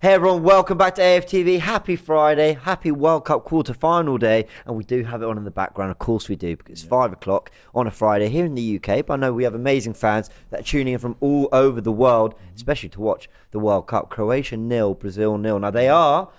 Hey everyone, welcome back to AFTV. Happy Friday, happy World Cup quarter-final day, and we do have it on in the background. Of course we do, because it's 5 o'clock on a Friday here in the UK. But I know we have amazing fans that are tuning in from all over the world, especially to watch the World Cup. Croatia 0, Brazil 0. Now they are,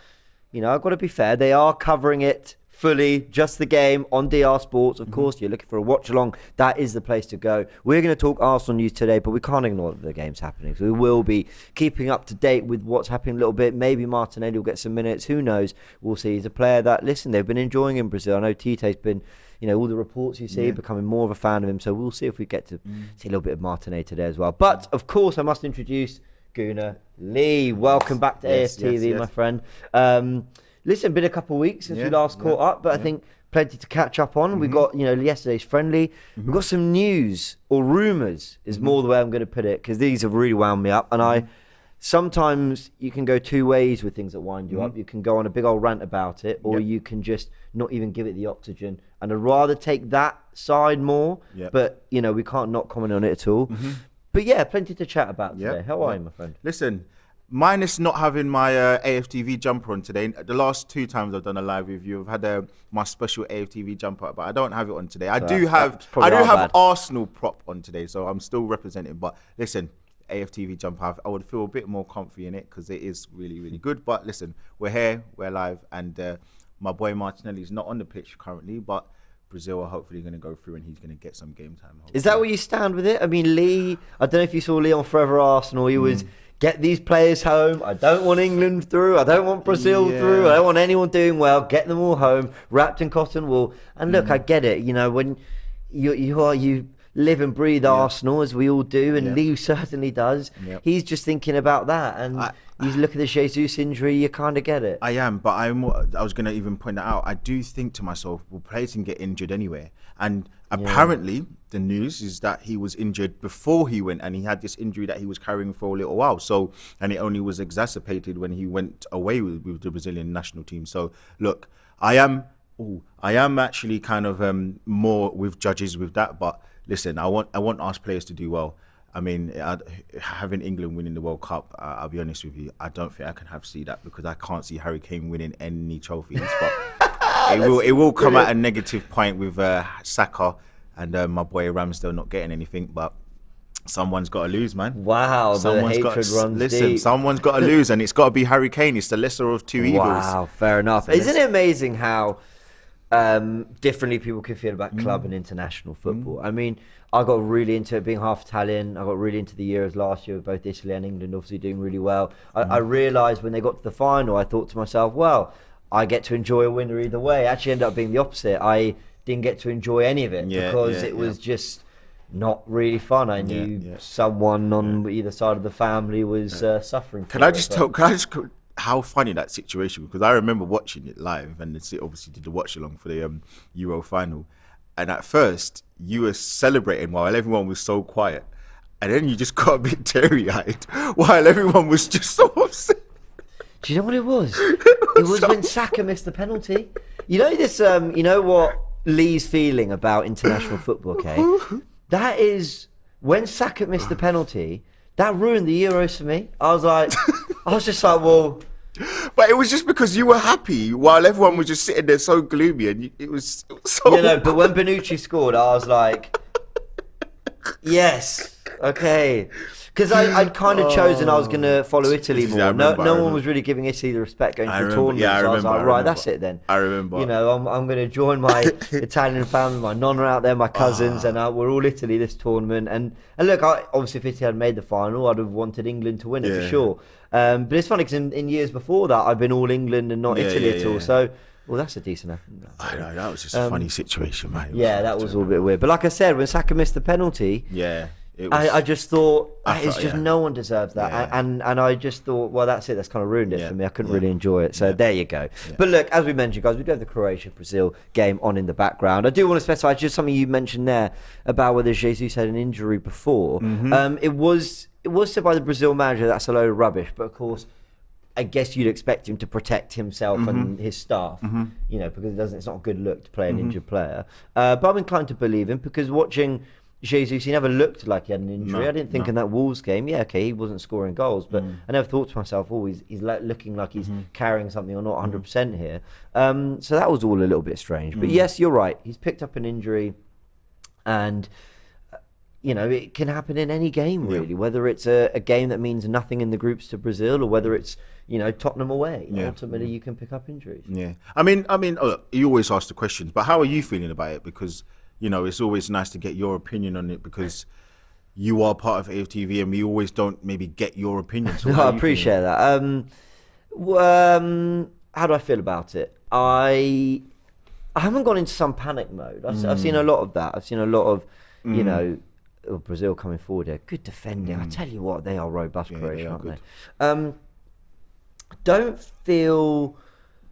I've got to be fair, they are covering it fully, just the game on DR Sports. Of course, you're looking for a watch along, that is the place to go. We're going to talk Arsenal news today, but we can't ignore that the game's happening. So we will be keeping up to date with what's happening a little bit. Maybe Martinelli will get some minutes. Who knows? We'll see. He's a player that, listen, they've been enjoying in Brazil. I know Tite's been, all the reports you see, becoming more of a fan of him. So we'll see if we get to see a little bit of Martinelli today as well. But, of course, I must introduce Gunnar Lee. Welcome back to AFTV, my friend. Listen, been a couple of weeks since we last caught up, but I think plenty to catch up on. We got, yesterday's friendly. We've got some news, or rumours is more the way I'm going to put it, because these have really wound me up. And sometimes you can go two ways with things that wind you up. You can go on a big old rant about it, or you can just not even give it the oxygen. And I'd rather take that side more, but, we can't not comment on it at all. But yeah, plenty to chat about today. How are you, my friend? Listen, minus not having my AFTV jumper on today. The last two times I've done a live review, I've had my special AFTV jumper, but I don't have it on today. I do have Arsenal prop on today, so I'm still representing. But listen, AFTV jumper, I would feel a bit more comfy in it because it is really, really good. But listen, we're here, we're live, and my boy Martinelli is not on the pitch currently, but Brazil are hopefully going to go through and he's going to get some game time. Hopefully. Is that where you stand with it? I mean, Lee, I don't know if you saw Lee on Forever Arsenal. He was, get these players home. I don't want England through. I don't want Brazil through. I don't want anyone doing well. Get them all home, wrapped in cotton wool. And look, I get it. When you live and breathe Arsenal, as we all do, and Lee certainly does. He's just thinking about that. And you look at the Jesus injury, you kind of get it. I am, but I was going to even point that out. I do think to myself, well, players can get injured anyway. And apparently, the news is that he was injured before he went, and he had this injury that he was carrying for a little while. So, and it only was exacerbated when he went away with the Brazilian national team. So, look, I am actually kind of more with judges with that. But listen, I want us players to do well. I mean, having England winning the World Cup, I'll be honest with you, I don't think I can see that because I can't see Harry Kane winning any trophies. But it will come at a negative point with Saka and my boy Ramsdale not getting anything. But someone's got to lose, man. Wow, the hatred runs deep. Someone's got to lose, and it's got to be Harry Kane. It's the lesser of two evils. Wow, fair enough. Isn't it amazing how differently people can feel about club and international football? I mean, I got really into it being half Italian. I got really into the Euros last year with both Italy and England obviously doing really well. I realised when they got to the final, I thought to myself, well, I get to enjoy a winner either way. It actually ended up being the opposite. I didn't get to enjoy any of it because it was just not really fun. I knew someone on either side of the family was suffering. Can I just how funny that situation, because I remember watching it live and obviously did the watch along for the Euro final, and at first you were celebrating while everyone was so quiet, and then you just got a bit teary-eyed while everyone was just so upset. Do you know what it was? It was when Saka missed the penalty. You know this. You know what Lee's feeling about international football, okay? That is when Saka missed the penalty. That ruined the Euros for me. I was just like, well. But it was just because you were happy while everyone was just sitting there so gloomy, and it was so. But when Bonucci scored, I was like, yes, okay. Because I'd kind of chosen I was going to follow Italy more. No one was really giving Italy the respect going to the tournament. So I was like, right, that's it then. I remember. I'm going to join my Italian family, my nonna out there, my cousins, and we're all Italy this tournament. And look, obviously if Italy had made the final, I'd have wanted England to win it for sure. But it's funny because in years before that, I've been all England and not Italy at all. So, well, that's a decent. I know, that was just a funny situation, man. That was all a bit weird. But like I said, when Saka missed the penalty, I just thought it's just no one deserves that, and I just thought, well, that's it. That's kind of ruined it for me. I couldn't really enjoy it. So there you go. But look, as we mentioned, guys, we do have the Croatia-Brazil game on in the background. I do want to specify just something you mentioned there about whether Jesus had an injury before. It was said by the Brazil manager that's a load of rubbish, but of course, I guess you'd expect him to protect himself and his staff, because it's not a good look to play an injured player. But I'm inclined to believe him because watching Jesus, he never looked like he had an injury. No, I didn't think in that Wolves game, he wasn't scoring goals, but I never thought to myself, he's looking like he's carrying something or not 100% here. So that was all a little bit strange. But yes, you're right. He's picked up an injury, and it can happen in any game really, whether it's a game that means nothing in the groups to Brazil or whether it's Tottenham away. Ultimately, you can pick up injuries. Yeah, I mean, you always ask the questions, but how are you feeling about it? Because it's always nice to get your opinion on it because you are part of AFTV and we always don't maybe get your opinion. So I appreciate that. How do I feel about it? I haven't gone into some panic mode. I've seen a lot of that. I've seen a lot of, Brazil coming forward here. Good defending. I tell you what, they are robust, Croatia, aren't they? Don't feel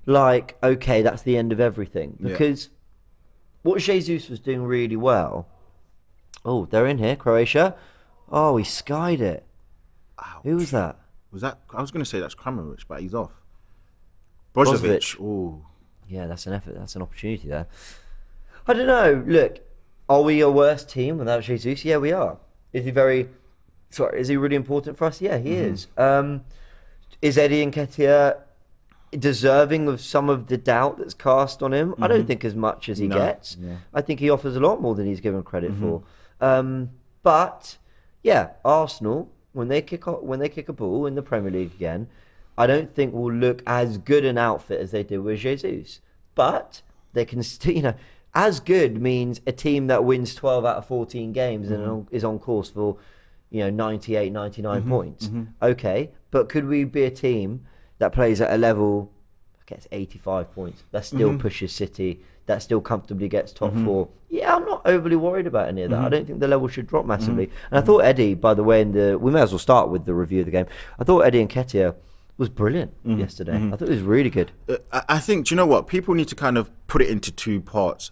like, okay, that's the end of everything. Because what Jesus was doing really well. Oh, they're in here, Croatia. Oh, he skied it. Ouch. Who was that? I was going to say that's Kramaric, but he's off. Brozovic. Oh. Yeah, that's an effort. That's an opportunity there. I don't know. Look, are we a worse team without Jesus? Yeah, we are. Is he really important for us? Yeah, he is. Is Eddie Nketiah deserving of some of the doubt that's cast on him? I don't think as much as he gets. Yeah. I think he offers a lot more than he's given credit for. But yeah, Arsenal, when they kick a ball in the Premier League again, I don't think will look as good an outfit as they did with Jesus. But they can still, as good means a team that wins 12 out of 14 games and is on course for 98, 99 points. Okay, but could we be a team that plays at a level, gets 85 points, that still pushes City, that still comfortably gets top four? Yeah, I'm not overly worried about any of that. I don't think the level should drop massively. And I thought Eddie, by the way, we may as well start with the review of the game. I thought Eddie Nketiah was brilliant yesterday. I thought it was really good. I think, do you know what? People need to kind of put it into two parts.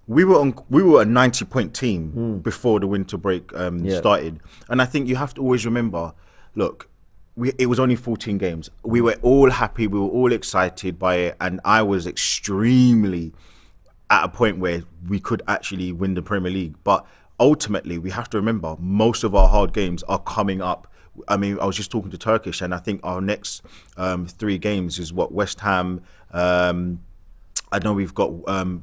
We were a 90-point team before the winter break started. And I think you have to always remember, look, it was only 14 games. We were all happy. We were all excited by it. And I was extremely at a point where we could actually win the Premier League. But ultimately, we have to remember, most of our hard games are coming up. I mean, I was just talking to Turkish, and I think our next 3 games is West Ham. I know we've got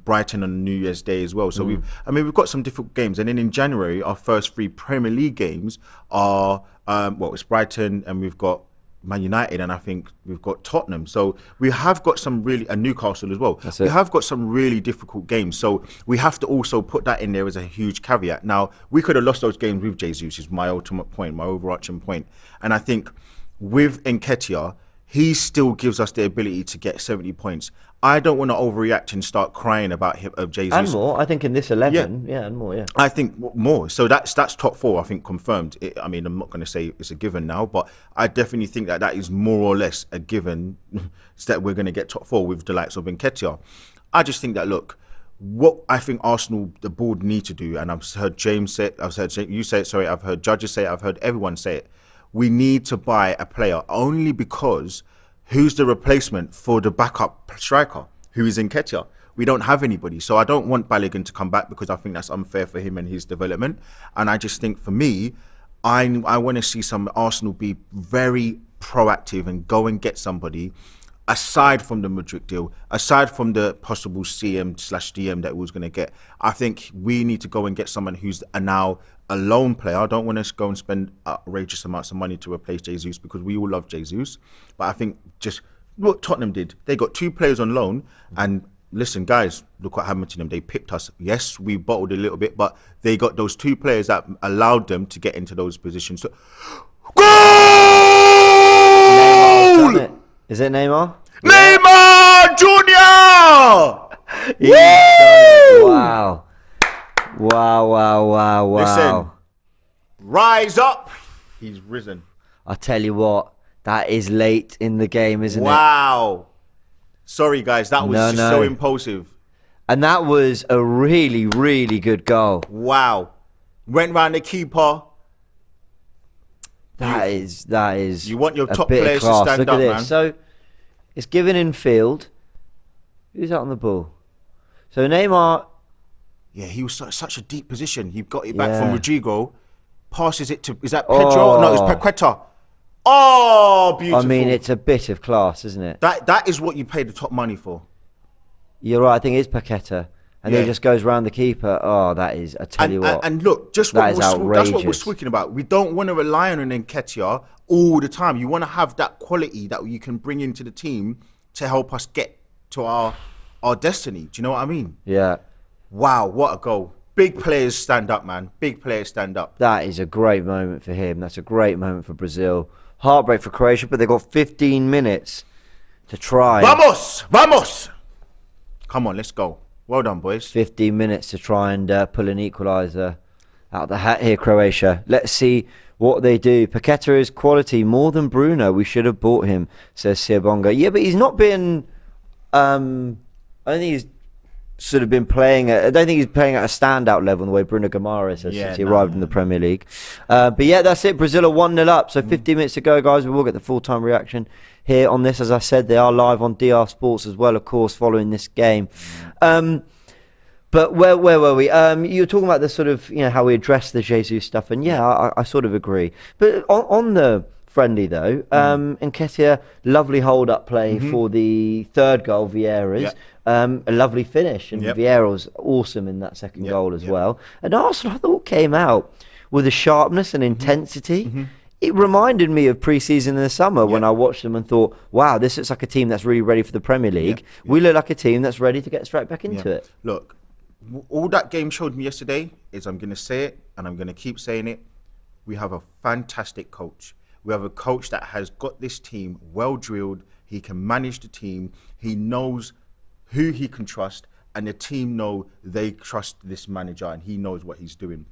Brighton on New Year's Day as well. So we've got some difficult games. And then in January, our first 3 Premier League games are it's Brighton, and we've got Man United, and I think we've got Tottenham. So we have got some and Newcastle as well. We have got some really difficult games. So we have to also put that in there as a huge caveat. Now, we could have lost those games with Jesus, is my ultimate point, my overarching point. And I think with Nketiah, he still gives us the ability to get 70 points. I don't want to overreact and start crying about Jesus. And more, I think in this 11, and more, yeah. I think more. So that's top 4, I think, confirmed. I'm not going to say it's a given now, but I definitely think that is more or less a given that we're going to get top 4 with the likes of Nketiah. I just think that, look, what I think Arsenal, the board, need to do, and I've heard James say it, I've heard you say it, I've heard judges say it, I've heard everyone say it. We need to buy a player only because who's the replacement for the backup striker, who is Nketiah? We don't have anybody. So I don't want Balogun to come back because I think that's unfair for him and his development. And I just think, for me, I want to see some Arsenal be very proactive and go and get somebody aside from the Madrid deal, aside from the possible CM/DM that we was going to get. I think we need to go and get someone who's now a loan player. I don't want to go and spend outrageous amounts of money to replace Jesus, because we all love Jesus. But I think just what Tottenham did, they got 2 players on loan, and listen, guys, look what happened to them. They picked us. Yes, we bottled a little bit, but they got those 2 players that allowed them to get into those positions. So, goal! Is it Neymar? Neymar Jr. Wow. Wow. Listen, rise up. He's risen. I tell you what, that is late in the game, isn't it? Wow. Sorry, guys, that was so impulsive. And that was a really, really good goal. Wow. Went round the keeper. That is. You want your top players to stand Look up, at this. man. So it's given in field. Who's out on the ball? So Neymar Yeah, he was such a deep position. He got it back from Rodrigo, passes it to, is that Pedro? Oh. No, it's Paqueta. Oh, beautiful. I mean, it's a bit of class, isn't it? That is what you pay the top money for. You're right. I think it's Paqueta. And then he just goes round the keeper. Oh, that is, I tell you what. And look, that's what we're speaking about. We don't want to rely on Nketiah all the time. You want to have that quality that you can bring into the team to help us get to our destiny. Do you know what I mean? Yeah. Wow, what a goal. Big players stand up, man. Big players stand up. That is a great moment for him. That's a great moment for Brazil. Heartbreak for Croatia, but they've got 15 minutes to try. Vamos! Come on, let's go. Well done, boys. 15 minutes to try and pull an equaliser out of the hat here, Croatia. Let's see what they do. Paqueta is quality, more than Bruno. We should have bought him, says Siabonga. Yeah, but he's not been... I don't think he's sort of been playing... I don't think he's playing at a standout level the way Bruno Guimaraes has since he arrived in the Premier League. But yeah, that's it. Brazil are 1-0 up. So 15 minutes to go, guys. We will get the full-time reaction here on this. As I said, they are live on DR Sports as well, of course, following this game. But where were we? You were talking about the sort of, how we address the Jesus stuff. And yeah, I sort of agree. But on the friendly, though, Nketiah, lovely hold-up play for the third goal, Vieira's. A lovely finish. And Vieira was awesome in that second goal as well. And Arsenal, I thought, came out with a sharpness and intensity. It reminded me of pre-season in the summer when I watched them and thought, wow, this looks like a team that's really ready for the Premier League. We look like a team that's ready to get straight back into it. Look, all that game showed me yesterday is, I'm going to say it and I'm going to keep saying it, we have a fantastic coach. We have a coach that has got this team well drilled. He can manage the team. He knows who he can trust, and the team know they trust this manager and he knows what he's doing.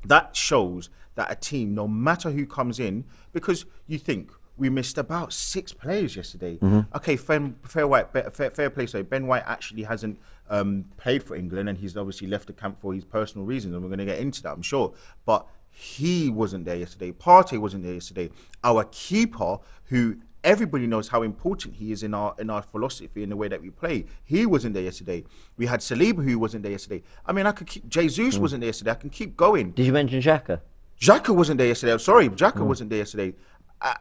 That shows that a team, no matter who comes in, because you think we missed about 6 players yesterday. Okay, fair play. So Ben White actually hasn't played for England, and he's obviously left the camp for his personal reasons, and we're going to get into that, I'm sure. But he wasn't there yesterday. Partey wasn't there yesterday. Our keeper, who everybody knows how important he is in our philosophy, in the way that we play, he wasn't there yesterday. We had Saliba, who wasn't there yesterday. I mean, I could keep... Jesus wasn't there yesterday. I can keep going. Did you mention Xhaka? Xhaka wasn't there yesterday. I'm sorry, Xhaka wasn't there yesterday.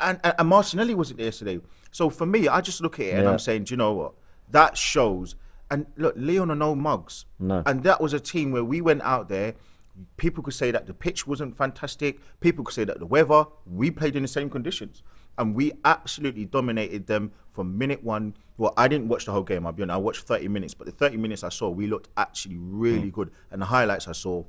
And Martinelli wasn't there yesterday. So for me, I just look at it and I'm saying, do you know what? That shows... And look, Leon are no mugs. No. And that was a team where we went out there. People could say that the pitch wasn't fantastic. People could say that the weather, we played in the same conditions. And we absolutely dominated them from minute one. Well, I didn't watch the whole game, I'll be honest. I watched 30 minutes. But the 30 minutes I saw, we looked actually really good. And the highlights I saw,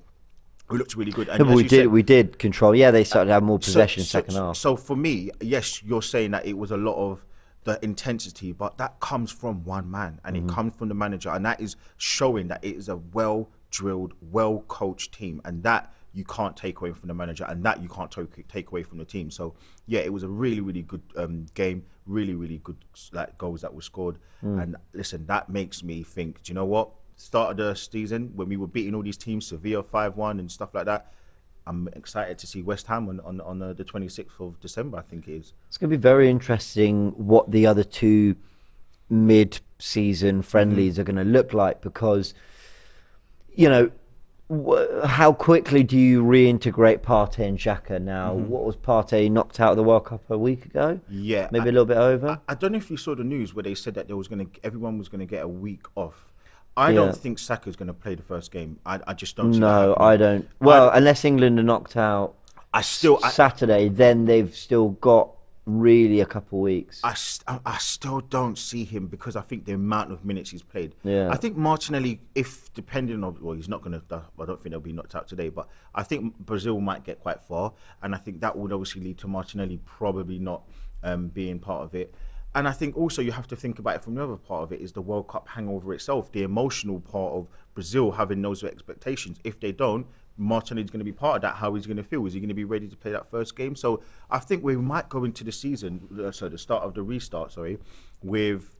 we looked really good. And we did control. Yeah, they started to have more possession second half. So for me, yes, you're saying that it was a lot of the intensity, but that comes from one man, and it comes from the manager, and that is showing that it is a well-drilled, well-coached team, and that you can't take away from the manager, and that you can't take away from the team. So yeah, it was a really, really good game, really, really good goals that were scored. And listen, that makes me think, do you know what? Start of the season, when we were beating all these teams, Sevilla 5-1 and stuff like that, I'm excited to see West Ham on the 26th of December, I think it is. It's going to be very interesting what the other 2 mid-season friendlies are going to look like, because, how quickly do you reintegrate Partey and Xhaka now? What was Partey knocked out of the World Cup a week ago? Yeah. Maybe a little bit over? I don't know if you saw the news where they said that everyone was going to get a week off. I don't think Saka's going to play the first game. I just don't see that happening. I don't. Well, unless England are knocked out Saturday, then they've still got really a couple weeks. I still don't see him, because I think the amount of minutes he's played. Yeah. I think Martinelli, if depending on... Well, he's not going to... I don't think they'll be knocked out today, but I think Brazil might get quite far, and I think that would obviously lead to Martinelli probably not being part of it. And I think also you have to think about it from the other part of it is the World Cup hangover itself, the emotional part of Brazil having those expectations. If they don't, Martinelli's going to be part of that. How he's going to feel? Is he going to be ready to play that first game? So I think we might go into the season, the start of the restart, with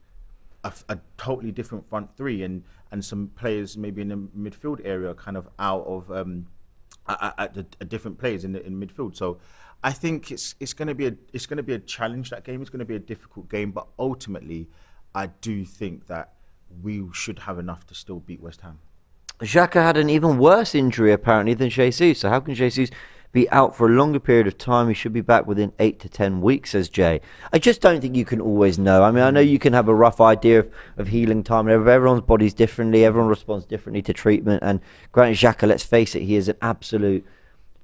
a totally different front three and some players maybe in the midfield area kind of out of a different players in midfield. So I think it's going to be a challenge. That game is going to be a difficult game, but ultimately, I do think that we should have enough to still beat West Ham. Xhaka had an even worse injury apparently than Jesus. So how can Jesus be out for a longer period of time? He should be back within 8 to 10 weeks, says Jay. I just don't think you can always know. I mean, I know you can have a rough idea of healing time. Everyone's body's differently. Everyone responds differently to treatment. And Granit Xhaka, let's face it, he is an absolute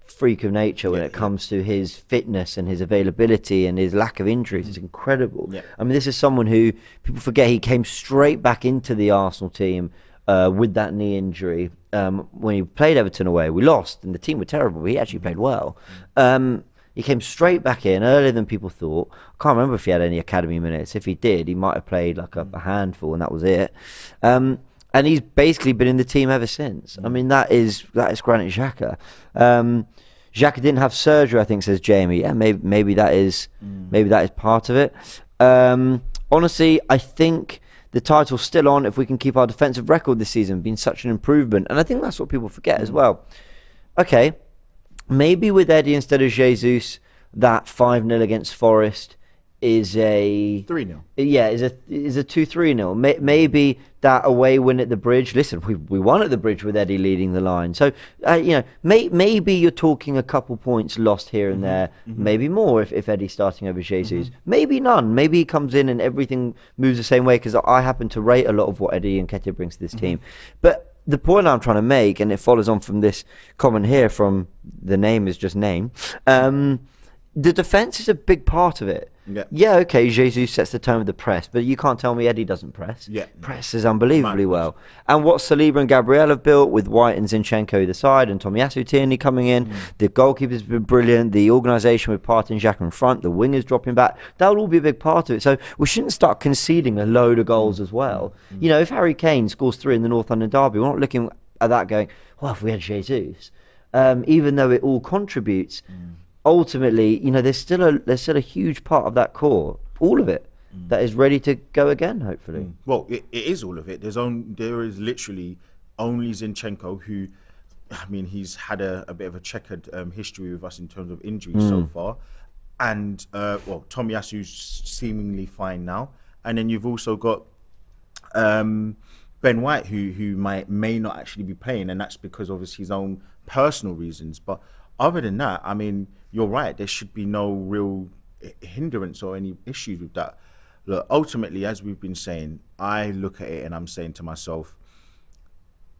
freak of nature when it comes to his fitness and his availability and his lack of injuries. It's incredible. I mean, this is someone who, people forget, he came straight back into the Arsenal team with that knee injury. When he played Everton away, we lost and the team were terrible, but he actually played well. He came straight back in earlier than people thought. I can't remember if he had any academy minutes. If he did, he might have played like a handful, and that was it. And he's basically been in the team ever since. I mean, that is Granit Xhaka. Xhaka didn't have surgery, I think, says Jamie. Yeah, maybe that is part of it. Honestly, I think the title's still on if we can keep our defensive record this season, been such an improvement. And I think that's what people forget as well. Okay, maybe with Eddie instead of Jesus, that 5-0 against Forest is a 3-0. Yeah, is a 2-3-0. Maybe that away win at the Bridge. Listen, we won at the Bridge with Eddie leading the line. So maybe you're talking a couple points lost here and there. Maybe more if Eddie's starting over Jesus. Maybe none. Maybe he comes in and everything moves the same way, because I happen to rate a lot of what Eddie Nketiah brings to this team. But the point I'm trying to make, and it follows on from this comment here from the name is just name. The defence is a big part of it. Yeah, okay, Jesus sets the tone with the press, but you can't tell me Eddie doesn't press. Presses unbelievably well. And what Saliba and Gabriel have built with White and Zinchenko either side and Tomiyasu Tierney coming in, the goalkeeper's been brilliant, the organisation with Partey and Xhaka in front, the wingers dropping back, that'll all be a big part of it. So we shouldn't start conceding a load of goals as well. You know, if Harry Kane scores 3 in the North London derby, we're not looking at that going, well, if we had Jesus, even though it all contributes, ultimately, you know, there's still a huge part of that core, all of it, that is ready to go again, hopefully. Well, it is all of it. There is literally only Zinchenko, who, I mean, he's had a bit of a checkered history with us in terms of injuries so far, and Tomiyasu's seemingly fine now, and then you've also got Ben White, who may not actually be playing, and that's because of his own personal reasons, but other than that, I mean, you're right. There should be no real hindrance or any issues with that. Look, ultimately, as we've been saying, I look at it and I'm saying to myself,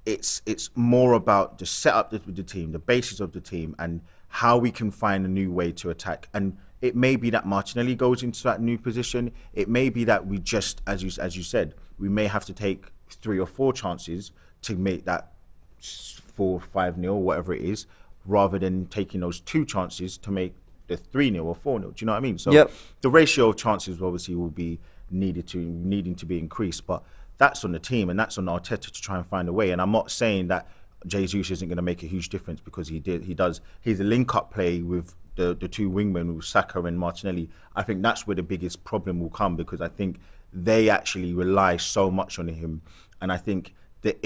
it's more about the setup with the team, the basis of the team, and how we can find a new way to attack. And it may be that Martinelli goes into that new position. It may be that we just, as you said, we may have to take 3 or 4 chances to make that 4-5-0, whatever it is, rather than taking those 2 chances to make the 3-0 or 4-0. Do you know what I mean? So the ratio of chances obviously will be needing to be increased, but that's on the team and that's on Arteta to try and find a way. And I'm not saying that Jesus isn't going to make a huge difference, because he does. He's a link-up play with the 2 wingmen, with Saka and Martinelli. I think that's where the biggest problem will come, because I think they actually rely so much on him. And I think the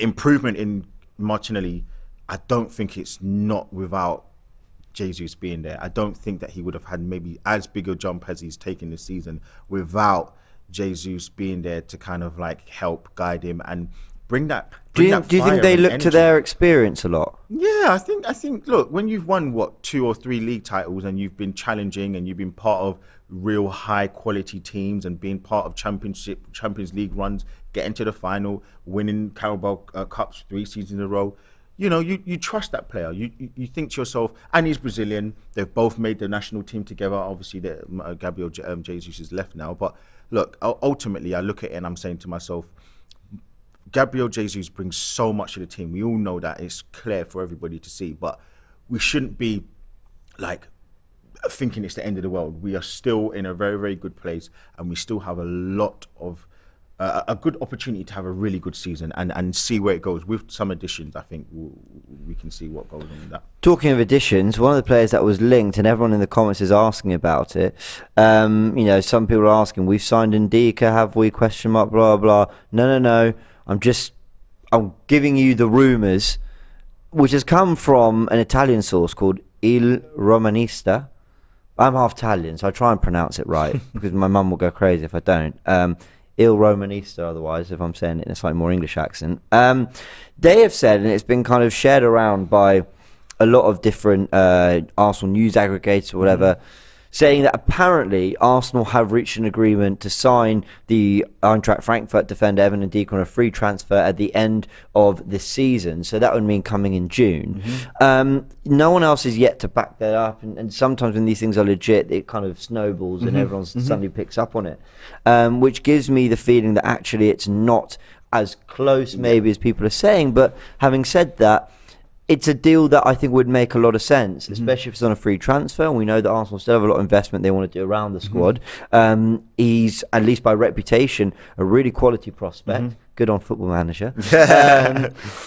improvement in Martinelli, I don't think it's not without Jesus being there. I don't think that he would have had maybe as big a jump as he's taken this season without Jesus being there to kind of like help guide him and bring that. Do you think they look to their experience a lot? Yeah, I think. Look, when you've won 2 or 3 league titles and you've been challenging and you've been part of real high quality teams and being part of Champions League runs, getting to the final, winning Carabao Cups 3 seasons in a row. You know, you trust that player. You think to yourself, and he's Brazilian. They've both made the national team together. Obviously, Gabriel Jesus is left now. But look, ultimately, I look at it and I'm saying to myself, Gabriel Jesus brings so much to the team. We all know that. It's clear for everybody to see. But we shouldn't be like thinking it's the end of the world. We are still in a very, very good place, and we still have a lot of a good opportunity to have a really good season and see where it goes. With some additions, I think we can see what goes on in that. Talking of additions, one of the players that was linked, and everyone in the comments is asking about it, you know, some people are asking, we've signed Ndicka, have we, ? Blah, blah. No. I'm giving you the rumours, which has come from an Italian source called Il Romanista. I'm half Italian, so I try and pronounce it right, because my mum will go crazy if I don't. Il Romanista, otherwise, if I'm saying it in a slightly more English accent. They have said, and it's been kind of shared around by a lot of different Arsenal news aggregators or whatever, saying that apparently Arsenal have reached an agreement to sign the Eintracht Frankfurt defender Evan Ndicka on a free transfer at the end of this season. So that would mean coming in June. No one else is yet to back that up. And sometimes when these things are legit, it kind of snowballs and everyone suddenly picks up on it, which gives me the feeling that actually it's not as close maybe as people are saying. But having said that, it's a deal that I think would make a lot of sense, especially if it's on a free transfer. And we know that Arsenal still have a lot of investment they want to do around the squad. He's, at least by reputation, a really quality prospect. Good on Football Manager.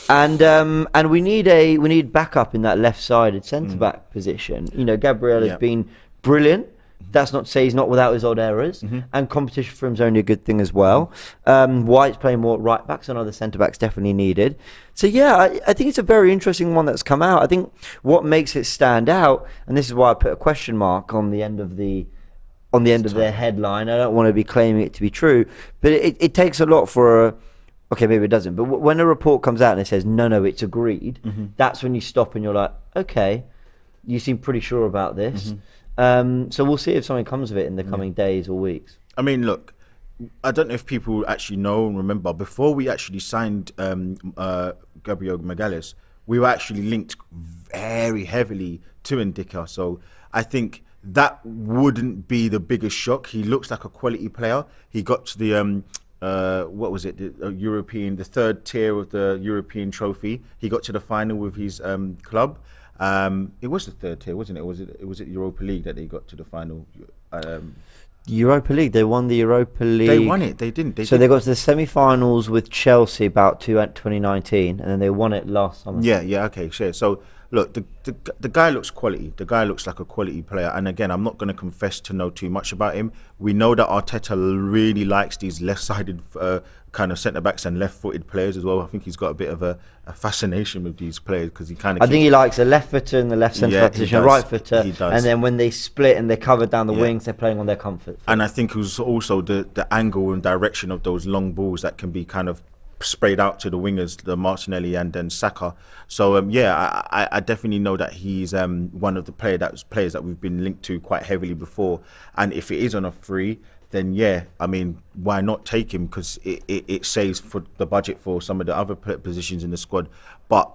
And we need backup in that left-sided centre-back position. You know, Gabriel has been brilliant. That's not to say he's not without his odd errors, and competition for him is only a good thing as well. White's playing more at right backs, and other centre backs definitely needed. So yeah, I think it's a very interesting one that's come out. I think what makes it stand out, and this is why I put a question mark on the end of their headline. I don't want to be claiming it to be true, but it takes a lot for okay, maybe it doesn't. But when a report comes out and it says no, it's agreed, that's when you stop and you're like, okay, you seem pretty sure about this. So we'll see if something comes of it in the coming days or weeks. I mean, look, I don't know if people actually know and remember, before we actually signed Gabriel Magalhaes, we were actually linked very heavily to Ndicka. So I think that wouldn't be the biggest shock. He looks like a quality player. He got to the what was it? The third tier of the European trophy. He got to the final with his club. It was the third tier, wasn't it? Was it Europa League that they got to the final? Europa League. They won the Europa League. They won it. They didn't. They got to the semi-finals with Chelsea about 2019, and then they won it last summer. Yeah. Okay, sure. So look, the guy looks quality. The guy looks like a quality player. And again, I'm not going to confess to know too much about him. We know that Arteta really likes these left-sided kind of centre-backs and left-footed players as well. I think he's got a bit of a fascination with these players because he kind of... I think he likes a left footer in the left centre-back position, a right footer, and then when they split and they're covered down the wings, they're playing on their comfort. And I think it was also the angle and direction of those long balls that can be kind of sprayed out to the wingers, the Martinelli and then Saka. So I definitely know that he's one of the players that we've been linked to quite heavily before. And if it is on a free, then I mean, why not take him? Because it saves for the budget for some of the other positions in the squad. But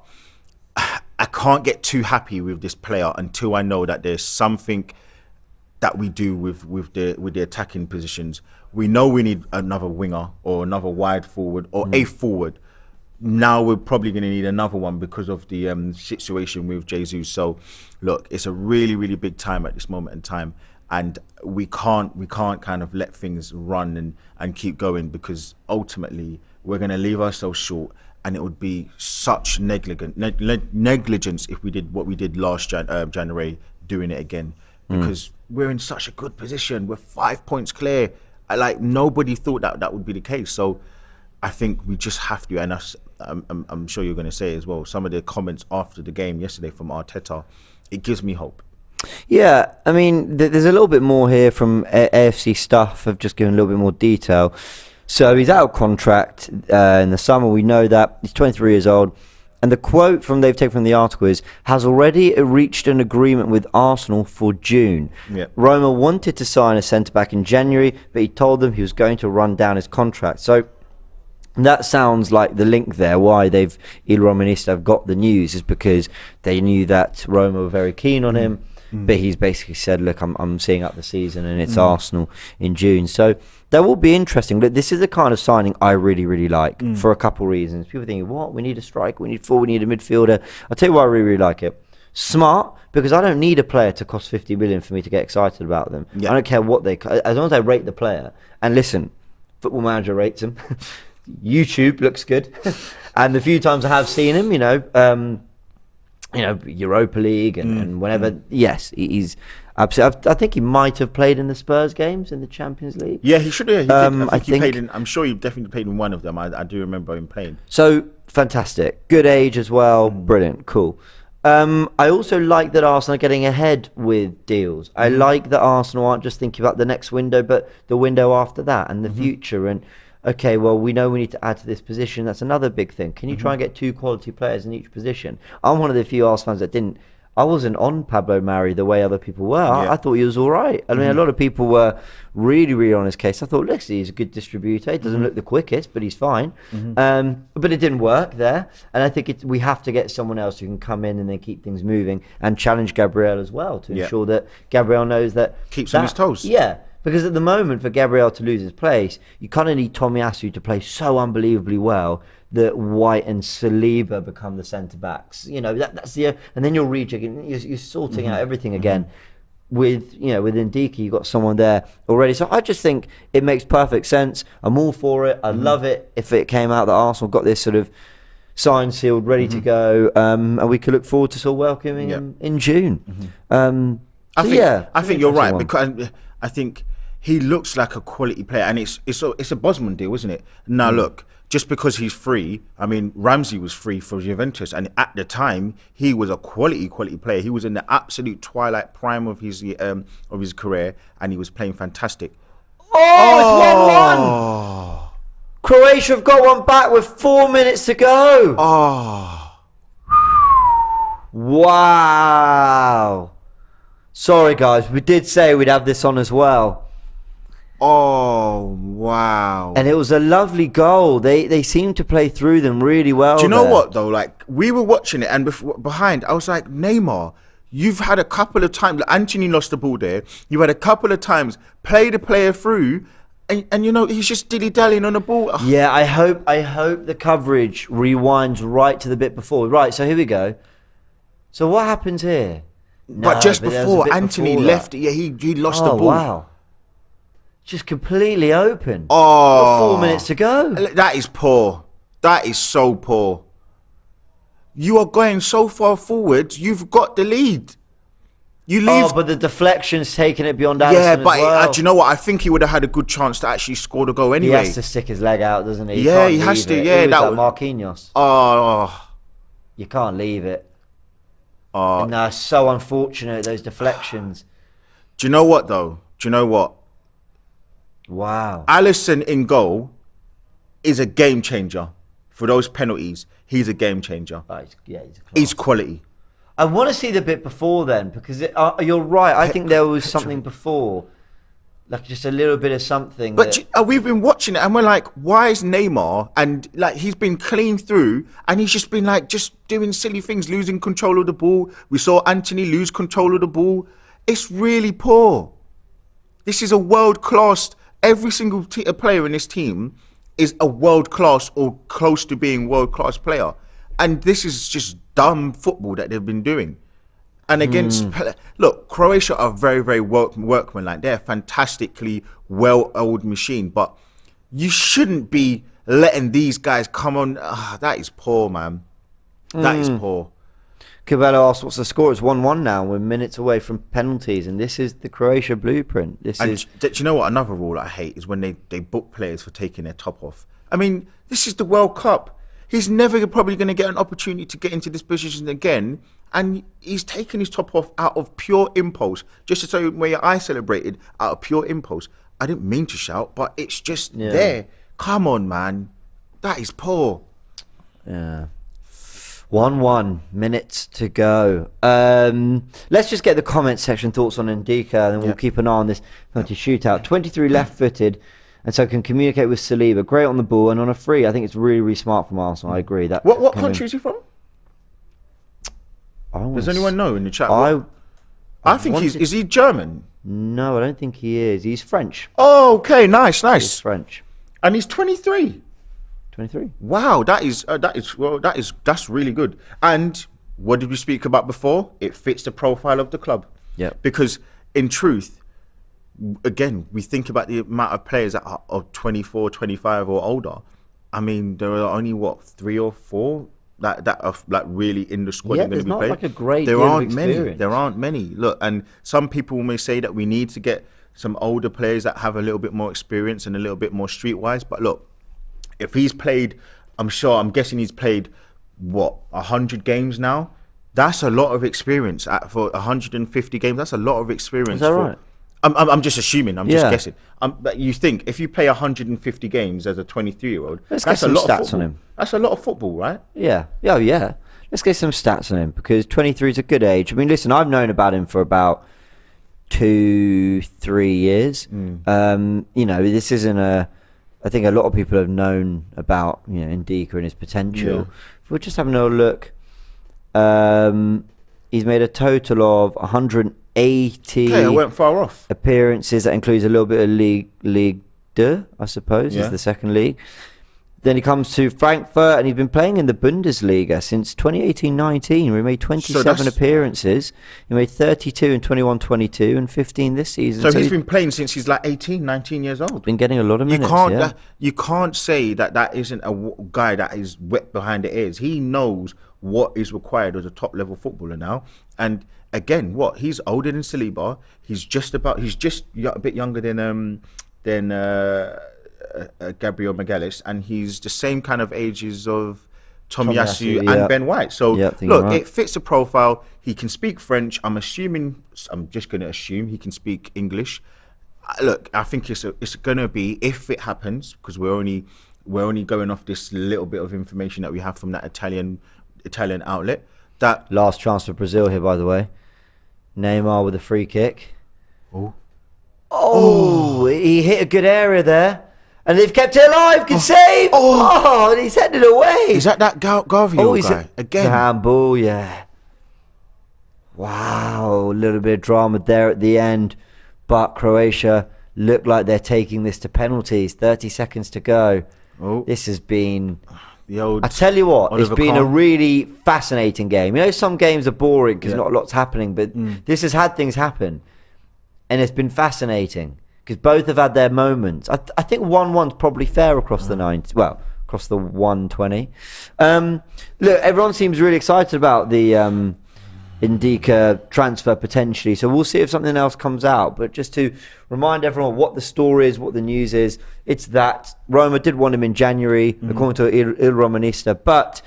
I can't get too happy with this player until I know that there's something that we do with the attacking positions. We know we need another winger or another wide forward or a forward. Now we're probably going to need another one because of the situation with Jesus. So look, it's a really, really big time at this moment in time. And we can't kind of let things run and keep going, because ultimately we're going to leave ourselves short, and it would be such negligence if we did what we did last January, doing it again, because we're in such a good position. We're 5 points clear. Like, nobody thought that would be the case. So I think we just have to, and I'm sure you're going to say as well, some of the comments after the game yesterday from Arteta, it gives me hope. Yeah, I mean, there's a little bit more here from AFC stuff. I've just given a little bit more detail. So he's out of contract in the summer. We know that. He's 23 years old. And the quote they've taken from the article is, has already reached an agreement with Arsenal for June. Yep. Roma wanted to sign a centre-back in January, but he told them he was going to run down his contract. So that sounds like the link there. Why Il Romanista have got the news is because they knew that Roma were very keen on him. But he's basically said, look, I'm seeing up the season, and it's Arsenal in June. So that will be interesting. But this is the kind of signing I really, really like for a couple of reasons. People thinking, what? We need a striker, we need forward, we need a midfielder. I'll tell you why I really, really like it. Smart, because I don't need a player to cost 50 million for me to get excited about them. Yeah. I don't care what as long as I rate the player. And listen, Football Manager rates him. YouTube looks good. And the few times I have seen him, Europa League and whenever. Yes, he's absolutely. I think he might have played in the Spurs games in the Champions League. Yeah, he should have. He did. I think he played in. I'm sure he definitely played in one of them. I do remember him playing. So fantastic, good age as well. Brilliant, cool. I also like that Arsenal are getting ahead with deals. I like that Arsenal aren't just thinking about the next window, but the window after that and the future. And okay, well, we know we need to add to this position. That's another big thing. Can you try and get 2 quality players in each position? I'm one of the few Arsenal fans that didn't. I wasn't on Pablo Mari the way other people were. I thought he was all right. I mean, a lot of people were really, really on his case. I thought, listen, he's a good distributor. He doesn't look the quickest, but he's fine. But it didn't work there. And I think we have to get someone else who can come in and then keep things moving and challenge Gabriel as well to ensure that Gabriel knows that... Keeps on his toes. Yeah. Because at the moment, for Gabriel to lose his place, you kind of need Tomiyasu to play so unbelievably well that White and Saliba become the centre backs. You know, that's the, and then you're rejigging, you're sorting out everything again. With Ndicka, you've got someone there already. So I just think it makes perfect sense. I'm all for it. I love it if it came out that Arsenal got this sort of signed, sealed, ready to go, and we could look forward to sort of welcoming him in June. I think you're right, because I think he looks like a quality player, and it's a Bosman deal, isn't it? Now look, just because he's free, I mean, Ramsey was free for Juventus, and at the time he was a quality player. He was in the absolute twilight prime of his career, and he was playing fantastic. It's 1-1. Croatia have got one back with 4 minutes to go. Wow. Sorry guys, we did say we'd have this on as well. Oh, wow. And it was a lovely goal. They seemed to play through them really well. Do you know what, though? Like, we were watching it, and behind, I was like, Neymar, you've had a couple of times, like, Anthony lost the ball there. You've had a couple of times, play the player through, and you know, he's just dilly-dallying on the ball. Yeah, I hope the coverage rewinds right to the bit before. Right, so here we go. So what happens here? But just before Anthony left, he lost the ball. Oh, wow. Just completely open. 4 minutes to go. That is poor. That is so poor. You are going so far forward. You've got the lead. You leave. But the deflection's taking it beyond Alisson as well. Do you know what? I think he would have had a good chance to actually score the goal anyway. He has to stick his leg out, doesn't he? Yeah, he has to. Yeah, that was like Marquinhos. You can't leave it. No, so unfortunate, those deflections. Do you know what, though? Do you know what? Wow. Alisson in goal is a game changer. For those penalties, he's a game changer. He's quality. I want to see the bit before then, because you're right. I think there was something before, like just a little bit of something. But we've been watching it, and we're like, why is Neymar? And like, he's been clean through, and he's just been like, just doing silly things, losing control of the ball. We saw Anthony lose control of the ball. It's really poor. This is a world-class. Every single player in this team is a world-class or close to being world-class player. And this is just dumb football that they've been doing. And against... Look, Croatia are very, very workmanlike. They're a fantastically well-oiled machine. But you shouldn't be letting these guys come on. That is poor, man. That is poor. Cabello asks, what's the score? It's 1-1 now. We're minutes away from penalties, and this is the Croatia blueprint. Do you know what? Another rule I hate is when they book players for taking their top off. I mean, this is the World Cup. He's never probably going to get an opportunity to get into this position again, and he's taken his top off out of pure impulse. Just the same way I celebrated, out of pure impulse. I didn't mean to shout, but it's just there. Come on, man. That is poor. Yeah. 1-1 minutes to go. Let's just get the comment section thoughts on Ndicka, and then we'll keep an eye on this penalty shootout. 23 left-footed, and so can communicate with Saliba. Great on the ball and on a free. I think it's really, really smart from Arsenal. I agree. That what country is he from? Does anyone know in the chat? I think is he German? No, I don't think he is. He's French. Oh, okay, nice. He's French, and he's 23. 23. Wow, that's really good. And what did we speak about before? It fits the profile of the club. Yeah. Because in truth, again, we think about the amount of players that are 24, 25 or older. I mean, there are only 3 or 4 that are like really in the squad. Yeah, there's not playing. like a great there deal aren't of many. experience. There aren't many. Look, and some people may say that we need to get some older players that have a little bit more experience and a little bit more streetwise. But look, if he's played, I'm guessing he's played, 100 games now? That's a lot of experience. For 150 games, that's a lot of experience. Is that right? I'm just assuming. I'm just Yeah. guessing. But you think if you play 150 games as a 23-year-old, Let's get that's a some lot of stats football. on him. That's a lot of football, right? Yeah. Oh, yeah. Let's get some stats on him because 23 is a good age. I mean, listen, I've known about him for about 2-3 years. You know, this isn't I think a lot of people have known about, you know, Ndicka and his potential. Yeah. If we're just having a look, he's made a total of 180 Okay, I went far off. appearances. That includes a little bit of League 2, I suppose, Yeah. is the second league. Then he comes to Frankfurt, and he's been playing in the Bundesliga since 2018-19, where he made 27 appearances. He made 32 in 21-22 and 15 this season. So he's been playing since he's like 18, 19 years old. Been getting a lot of minutes. You can't say that isn't a guy that is wet behind the ears. He knows what is required as a top level footballer now. And again, he's older than Saliba. He's just a bit younger than Gabriel Magalhaes, and he's the same kind of ages of Tomiyasu and Ben White. So look, it fits the profile. He can speak French. I'm just going to assume he can speak English. Look, I think it's going to be, if it happens, because we're only going off this little bit of information that we have from that Italian outlet. That last chance for Brazil here, by the way. Neymar with a free kick. Oh, he hit a good area there. And they've kept it alive. Good save. And he's headed away. Is that Garvio guy? Again. Handball, yeah. Wow. A little bit of drama there at the end. But Croatia look like they're taking this to penalties. 30 seconds to go. This has been... I tell you what, it's been a really fascinating game. You know, some games are boring because not a lot's happening. But this has had things happen. And it's been fascinating. Because both have had their moments. I think 1-1's probably fair across the 90. Well, across the 120. Look, everyone seems really excited about the Ndicka transfer potentially. So we'll see if something else comes out. But just to remind everyone what the story is, what the news is, it's that Roma did want him in January, according to Il Romanista. But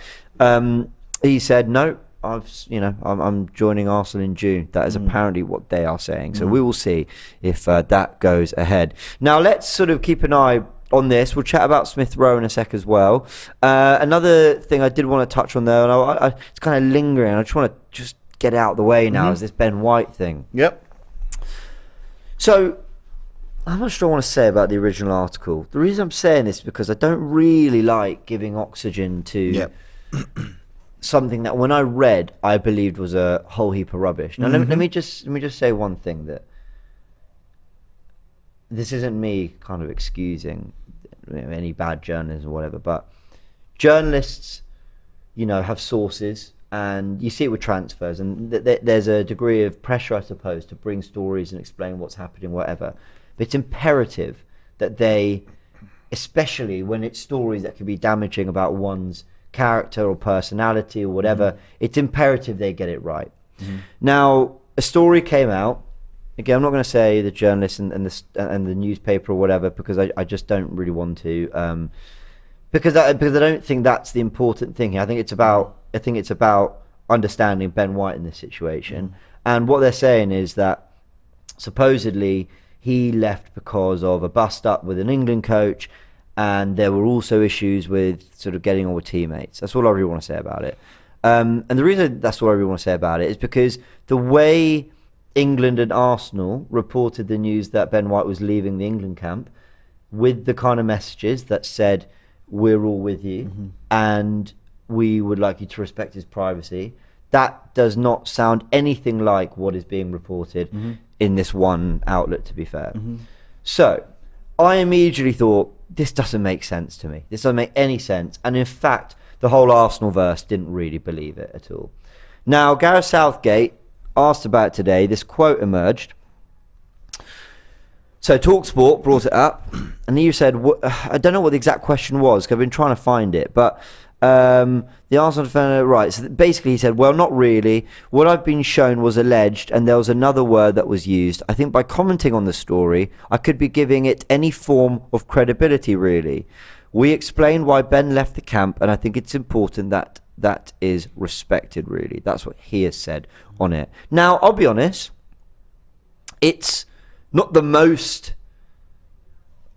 he said no. I'm joining Arsenal in June. That is apparently what they are saying. So we will see if that goes ahead. Now let's sort of keep an eye on this. We'll chat about Smith Rowe in a sec as well. Another thing I did want to touch on there, and it's kind of lingering. I just want to just get out of the way now, is this Ben White thing. Yep. So how much do I want to say about the original article? The reason I'm saying this is because I don't really like giving oxygen to something that when I read I believed was a whole heap of rubbish. Now let me just say one thing, that this isn't me kind of excusing any bad journalism or whatever, but journalists, have sources, and you see it with transfers, and there's a degree of pressure, I suppose, to bring stories and explain what's happening, whatever. But it's imperative that they, especially when it's stories that can be damaging about one's character or personality or whatever, it's imperative they get it right. Now, a story came out. Again, I'm not going to say the journalist and the newspaper or whatever, because I just don't really want to, because I don't think that's the important thing here. I think it's about understanding Ben White in this situation. And what they're saying is that supposedly he left because of a bust up with an England coach, and there were also issues with sort of getting on with teammates. That's all I really want to say about it. And the reason that's all I really want to say about it is because the way England and Arsenal reported the news that Ben White was leaving the England camp, with the kind of messages that said, we're all with you and we would like you to respect his privacy, that does not sound anything like what is being reported in this one outlet, to be fair. So I immediately thought, this doesn't make sense to me. This doesn't make any sense. And in fact, the whole Arsenal-verse didn't really believe it at all. Now, Gareth Southgate asked about it today. This quote emerged. So TalkSport brought it up, and he said, I don't know what the exact question was, because I've been trying to find it, but the Arsenal defender, right, so basically he said, well, not really. What I've been shown was alleged, and there was another word that was used. I think by commenting on the story, I could be giving it any form of credibility, really. We explained why Ben left the camp, and I think it's important that that is respected, really. That's what he has said on it. Now, I'll be honest, it's not the most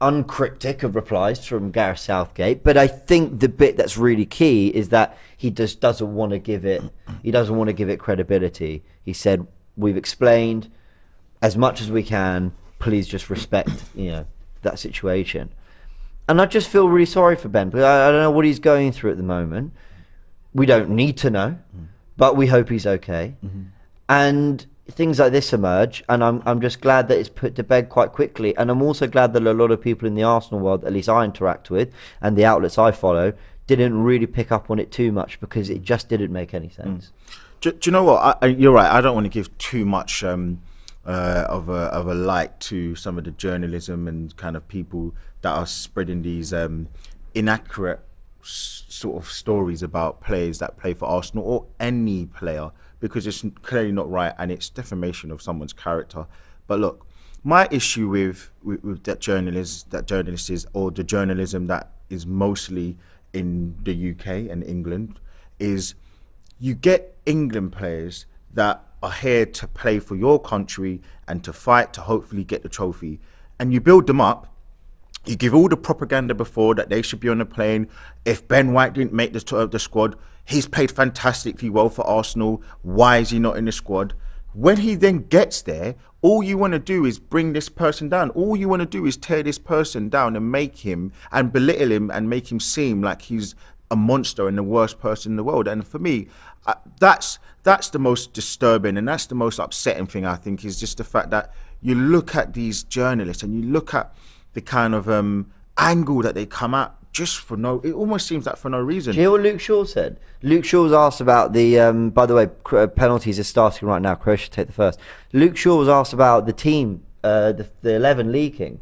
uncryptic of replies from Gareth Southgate, but I think the bit that's really key is that he just doesn't want to give it credibility. He said, we've explained as much as we can, please just respect that situation. And I just feel really sorry for Ben, because I don't know what he's going through at the moment. We don't need to know, but we hope he's okay. And things like this emerge, and I'm just glad that it's put to bed quite quickly. And I'm also glad that a lot of people in the Arsenal world, at least I interact with, and the outlets I follow, didn't really pick up on it too much, because it just didn't make any sense. Do you know what? You're right. I don't want to give too much of a light to some of the journalism and kind of people that are spreading these inaccurate sort of stories about players that play for Arsenal or any player, because it's clearly not right and it's defamation of someone's character. But look, my issue with that journalist is, or the journalism that is mostly in the UK and England, is you get England players that are here to play for your country and to fight to hopefully get the trophy, and you build them up. You give all the propaganda before that they should be on the plane. If Ben White didn't make the squad, he's played fantastically well for Arsenal. Why is he not in the squad? When he then gets there, all you want to do is bring this person down. All you want to do is tear this person down and make him and belittle him and make him seem like he's a monster and the worst person in the world. And for me, that's the most disturbing and that's the most upsetting thing, I think, is just the fact that you look at these journalists and you look at the kind of angle that they come at just for it almost seems like for no reason. Do you hear what Luke Shaw said? Luke Shaw was asked about the, by the way, penalties are starting right now. Croatia take the first. Luke Shaw was asked about the team, the 11 leaking.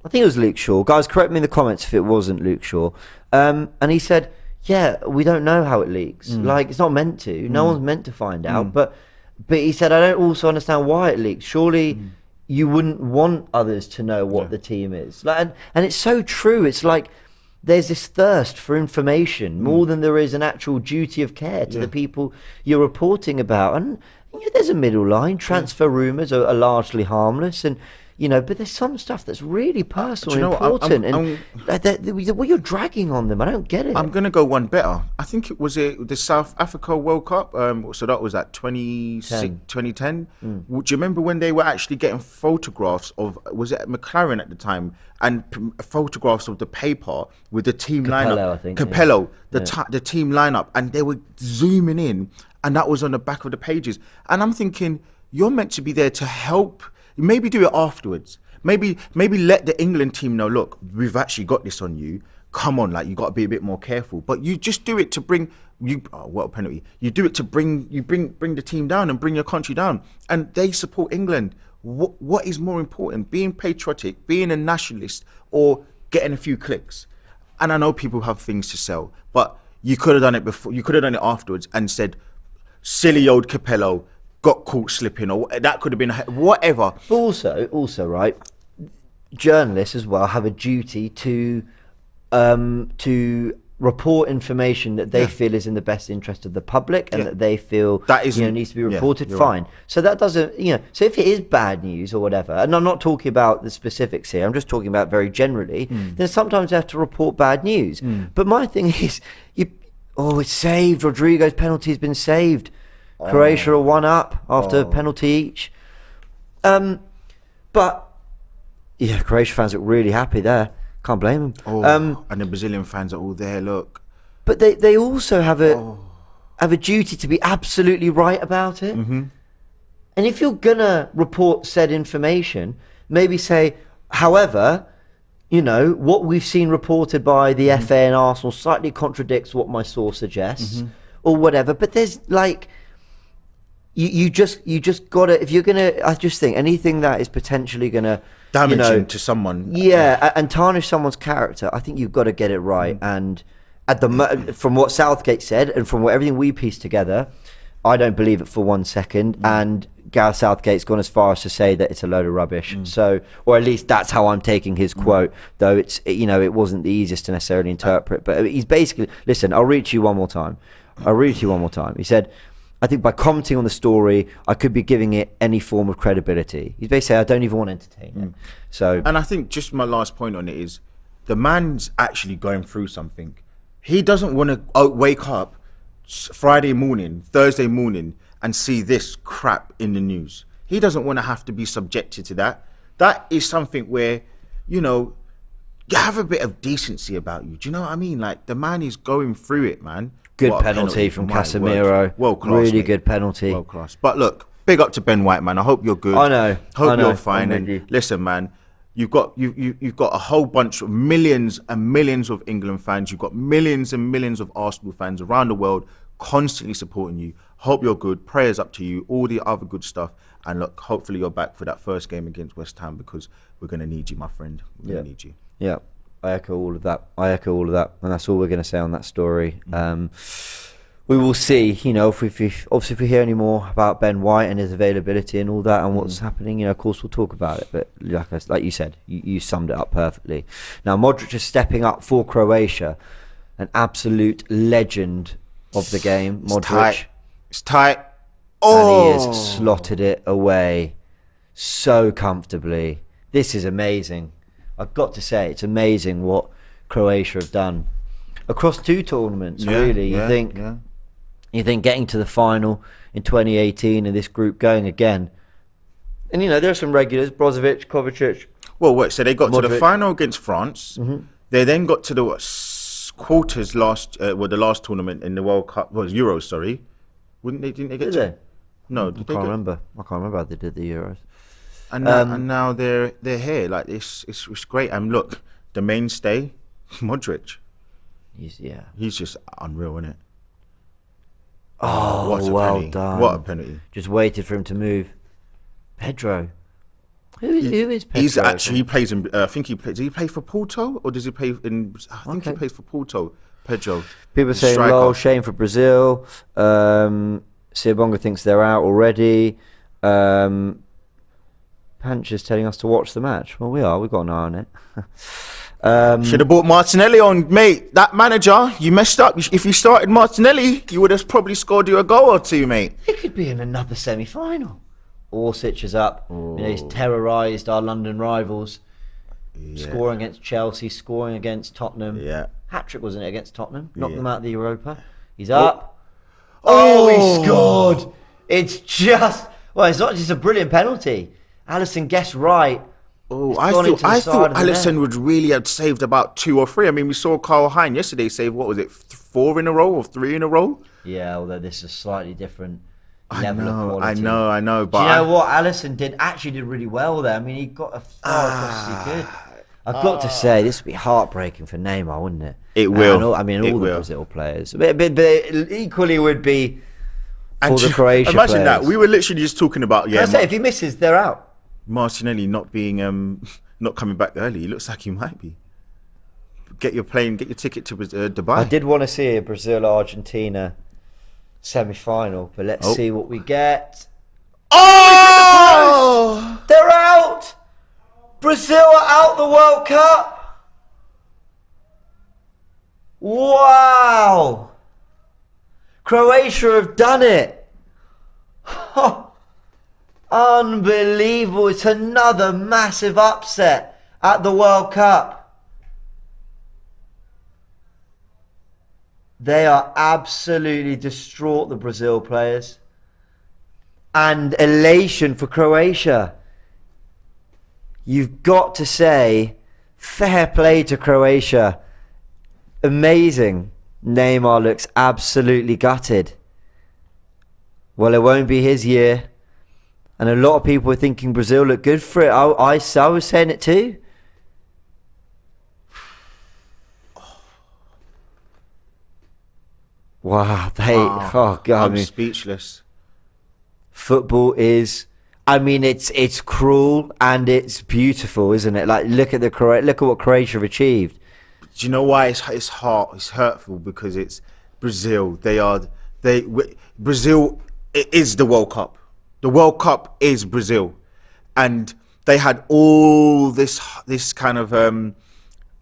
I think it was Luke Shaw. Guys, correct me in the comments if it wasn't Luke Shaw. And he said, yeah, we don't know how it leaks. Like, it's not meant to. No one's meant to find out. But he said, I don't also understand why it leaks. Surely you wouldn't want others to know what the team is. Like, and it's so true. It's like there's this thirst for information more than there is an actual duty of care to the people you're reporting about. And there's a middle line. Transfer rumours are largely harmless, and but there's some stuff that's really personal and important. What you're dragging on them, I don't get it. I'm going to go one better. I think it was the South Africa World Cup. So that was at 2010. Do you remember when they were actually getting photographs of, was it McLaren at the time, and photographs of the paper with the team lineup? I think. Capello, the team lineup, and they were zooming in, and that was on the back of the pages. And I'm thinking, you're meant to be there to help. Maybe do it afterwards. Maybe let the England team know, look, we've actually got this on you. Come on, like, you got to be a bit more careful. But you just do it to bring what a penalty. You do it to bring the team down and bring your country down. And they support England. What is more important? Being patriotic, being a nationalist, or getting a few clicks? And I know people have things to sell, but you could have done it before. You could have done it afterwards and said, silly old Capello got caught slipping, or that could have been whatever. But also, right, journalists as well have a duty to report information that they feel is in the best interest of the public and that they feel that needs to be reported. Fine. Right. So that doesn't, so if it is bad news or whatever, and I'm not talking about the specifics here, I'm just talking about very generally, then sometimes you have to report bad news. But my thing is, it's saved. Rodrigo's penalty has been saved. Croatia are 1-up after a penalty each. But Croatia fans look really happy there. Can't blame them. And the Brazilian fans are all there. Look, but they also have a duty to be absolutely right about it. And if you're gonna report said information, maybe say, however, what we've seen reported by the FA and Arsenal slightly contradicts what my source suggests, or whatever. But there's like. You just gotta, if you're gonna, I just think anything that is potentially gonna damaging to someone, and tarnish someone's character, I think you've got to get it right. And at from what Southgate said and from everything we pieced together, I don't believe it for 1 second. And Gareth Southgate's gone as far as to say that it's a load of rubbish. So, or at least that's how I'm taking his quote. Though it's it wasn't the easiest to necessarily interpret. But he's basically, listen, I'll read to you one more time. He said, I think by commenting on the story, I could be giving it any form of credibility. He's basically saying, I don't even want to entertain it. So, and I think just my last point on it is, the man's actually going through something. He doesn't want to wake up Friday morning, Thursday morning, and see this crap in the news. He doesn't want to have to be subjected to that. That is something where, you know, you have a bit of decency about you. Do you know what I mean? Like, the man is going through it, man. good What a penalty from my Casemiro. word. World class, really mate. good penalty. World class. But look, big up to Ben White, man. I hope you're good. I know. Hope I know. you're fine. I'm with And you. listen, man, you've got a whole bunch of millions and millions of England fans. You've got millions and millions of Arsenal fans around the world constantly supporting you. Hope you're good. Prayers up to you. All the other good stuff. And look, hopefully you're back for that first game against West Ham, because we're going to need you, my friend. We're going to need you. Yeah, I echo all of that. And that's all we're going to say on that story. We will see, you know, if we hear any more about Ben White and his availability and all that and what's happening, you know, of course we'll talk about it. But like you said, you summed it up perfectly. Now, Modric is stepping up for Croatia, an absolute legend of the game. Modric. It's tight. And he has slotted it away so comfortably. This is amazing. I've got to say, it's amazing what Croatia have done across two tournaments. Really, you think getting to the final in 2018 and this group going again, and you know there's some regulars: Brozovic, Kovacic. Well, wait. So they got to the Modric. final against France. They then got to the quarters the last tournament in the World Cup was Euros. Sorry, didn't they get Did to? they? No, I can't remember. I can't remember how they did the Euros. And now they're here. Like it's great. And look, the mainstay, Modric. He's just unreal, isn't it? Oh, what a well penalty. done. What a penalty. Just waited for him to move. Pedro. Who is Pedro? He's actually, he plays in, I think he plays, does he play for Porto? Or does he play in, I think he plays for Porto, Pedro. People the saying, striker. lol, shame for Brazil. Siabonga thinks they're out already. Panch is telling us to watch the match. Well, we are. We've got an eye on it. Should have brought Martinelli on, mate. That manager, you messed up. If you started Martinelli, you would have probably scored you a goal or two, mate. It could be in another semi-final. Orsic is up. You know, he's terrorised our London rivals. Scoring against Chelsea, scoring against Tottenham. Yeah. Hat-trick, wasn't it, against Tottenham? Knocked them out of the Europa. He's up. Oh, he scored. It's just... Well, it's not just a brilliant penalty. Alisson guessed right. Oh, I thought Alisson would really have saved about 2 or 3. I mean, we saw Carl Hein yesterday save, what was it, 4 in a row or 3 in a row? Yeah, although this is a slightly different level of quality. I know. But do you know what Alisson did really well there? I mean, he got as far as he could. I've got to say, this would be heartbreaking for Neymar, wouldn't it? It will. All the Brazil players. But it equally would be for the Croatia imagine players. that. We were literally just talking about, Can I say, if he misses, they're out. Martinelli not being not coming back early. He looks like he might be. Get your ticket to Dubai. I did want to see a Brazil-Argentina semi-final, but let's see what we get. Oh! They're out! Brazil are out the World Cup! Wow! Croatia have done it! Unbelievable. It's another massive upset at the World Cup. They are absolutely distraught, the Brazil players. And elation for Croatia. You've got to say, fair play to Croatia. Amazing. Neymar looks absolutely gutted. Well, it won't be his year. And a lot of people were thinking Brazil looked good for it. I was saying it too. Wow, oh God, I'm speechless. Football is, I mean, it's cruel and it's beautiful, isn't it? Like, look at what Croatia have achieved. Do you know why it's hurtful? Because it's Brazil. Brazil is the World Cup. The World Cup is Brazil, and they had all this kind of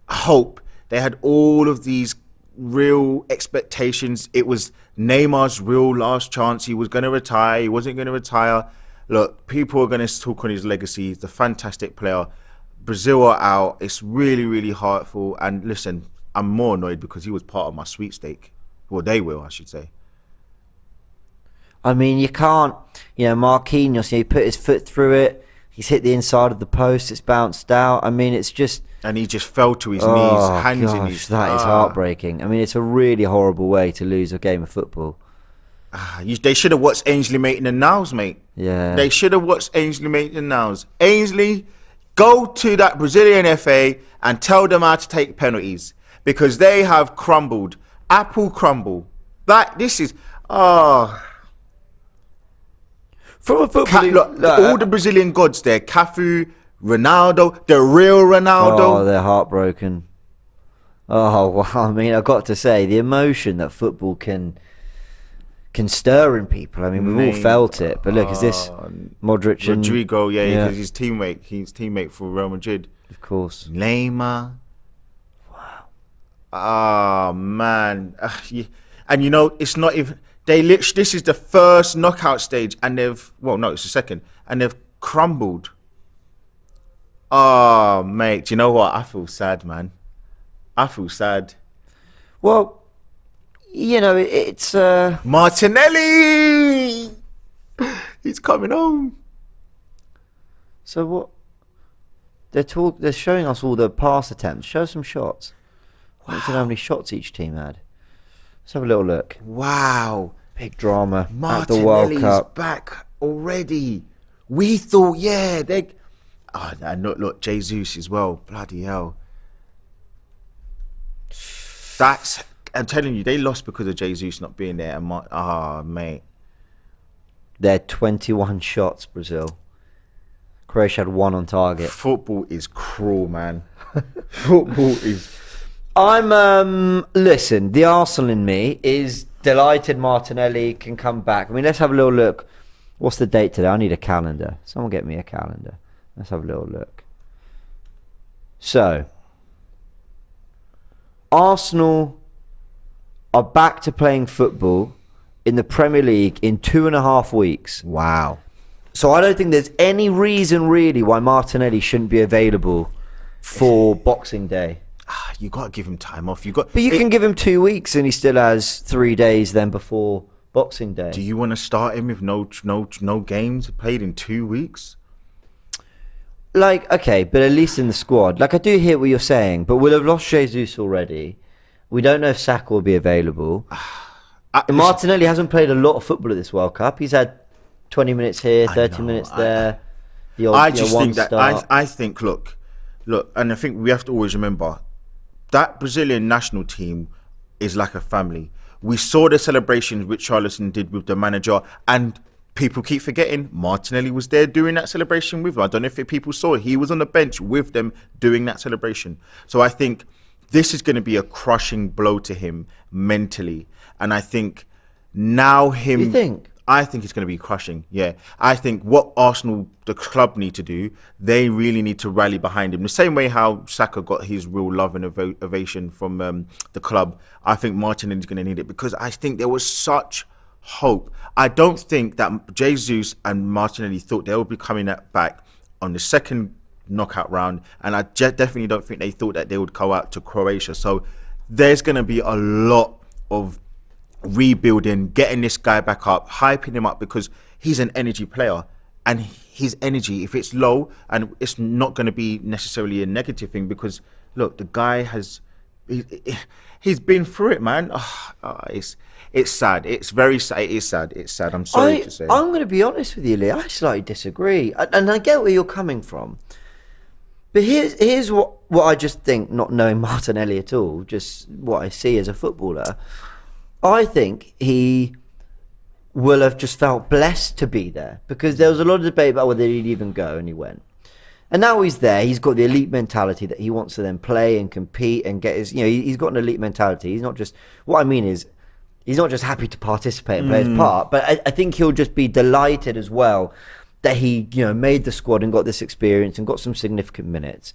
hope. They had all of these real expectations. It was Neymar's real last chance. He was going to retire. He wasn't going to retire. Look, people are going to talk on his legacy. He's a fantastic player. Brazil are out. It's really, really hurtful. And listen, I'm more annoyed because he was part of my sweepstake. Well, they will, I should say. I mean, you can't, Marquinhos, he put his foot through it. He's hit the inside of the post. It's bounced out. I mean, it's just... And he just fell to his knees, hands in his... That is heartbreaking. I mean, it's a really horrible way to lose a game of football. They should have watched Ainsley Maitland-Niles, mate. Yeah. They should have watched Ainsley Maitland-Niles. Ainsley, go to that Brazilian FA and tell them how to take penalties. Because they have crumbled. Apple crumble. This is... From a football... all the Brazilian gods there. Cafu, Ronaldo, the real Ronaldo. Oh, they're heartbroken. Oh, well, I mean, I've got to say, the emotion that football can stir in people. I mean, we've all felt it. But look, is this Modric and... Rodrigo, because his teammate for Real Madrid. Of course. Neymar. Wow. Oh, man. And it's not even... This is the first knockout stage, and it's the second, and they've crumbled. Oh, mate, do you know what? I feel sad, man. I feel sad. Well, it's... Martinelli! He's coming home. So what? They're showing us all the pass attempts. Show some shots. Wow. I don't know how many shots each team had. Let's have a little look. Wow. Big drama at the World Cup. Back already. We thought, they... Oh, and look, Jesus as well. Bloody hell. I'm telling you, they lost because of Jesus not being there. Mate. They're 21 shots, Brazil. Croatia had 1 on target. Football is cruel, man. Football is... Listen, the Arsenal in me is delighted Martinelli can come back. I mean, let's have a little look. What's the date today? I need a calendar. Someone get me a calendar. Let's have a little look. So, Arsenal are back to playing football in the Premier League in 2.5 weeks. Wow. So I don't think there's any reason really why Martinelli shouldn't be available for Boxing Day. You got to give him time off. But you can give him 2 weeks and he still has 3 days then before Boxing Day. Do you want to start him with no games played in 2 weeks? Okay, but at least in the squad. I do hear what you're saying, but we'll have lost Jesus already. We don't know if Saka will be available. Martinelli hasn't played a lot of football at this World Cup. He's had 20 minutes here, 30 minutes there. I think, look, and I think we have to always remember that Brazilian national team is like a family. We saw the celebrations which Charleston did with the manager, and people keep forgetting Martinelli was there doing that celebration with them. I don't know if people saw it. He was on the bench with them doing that celebration. So I think this is going to be a crushing blow to him mentally. And I think now him... You think? I think it's going to be crushing, yeah. I think what Arsenal, the club, need to do, they really need to rally behind him. The same way how Saka got his real love and ovation from the club, I think Martinelli's going to need it, because I think there was such hope. I don't think that Jesus and Martinelli thought they would be coming back on the second knockout round, and I definitely don't think they thought that they would go out to Croatia. So there's going to be a lot of rebuilding, getting this guy back up, hyping him up, because he's an energy player, and his energy, if it's low, and it's not going to be necessarily a negative thing, because look, the guy he's been through it, man. It's sad. It's very sad. It's sad. I'm sorry to say. I'm going to be honest with you, Lee. I slightly disagree, and I get where you're coming from. But here's what I just think, not knowing Martinelli at all, just what I see as a footballer. I think he will have just felt blessed to be there, because there was a lot of debate about whether he'd even go, and he went. And now he's there. He's got the elite mentality that he wants to then play and compete and get his, he's got an elite mentality. He's not just, what I mean is, he's not just happy to participate and play his part, but I think he'll just be delighted as well that he, made the squad and got this experience and got some significant minutes.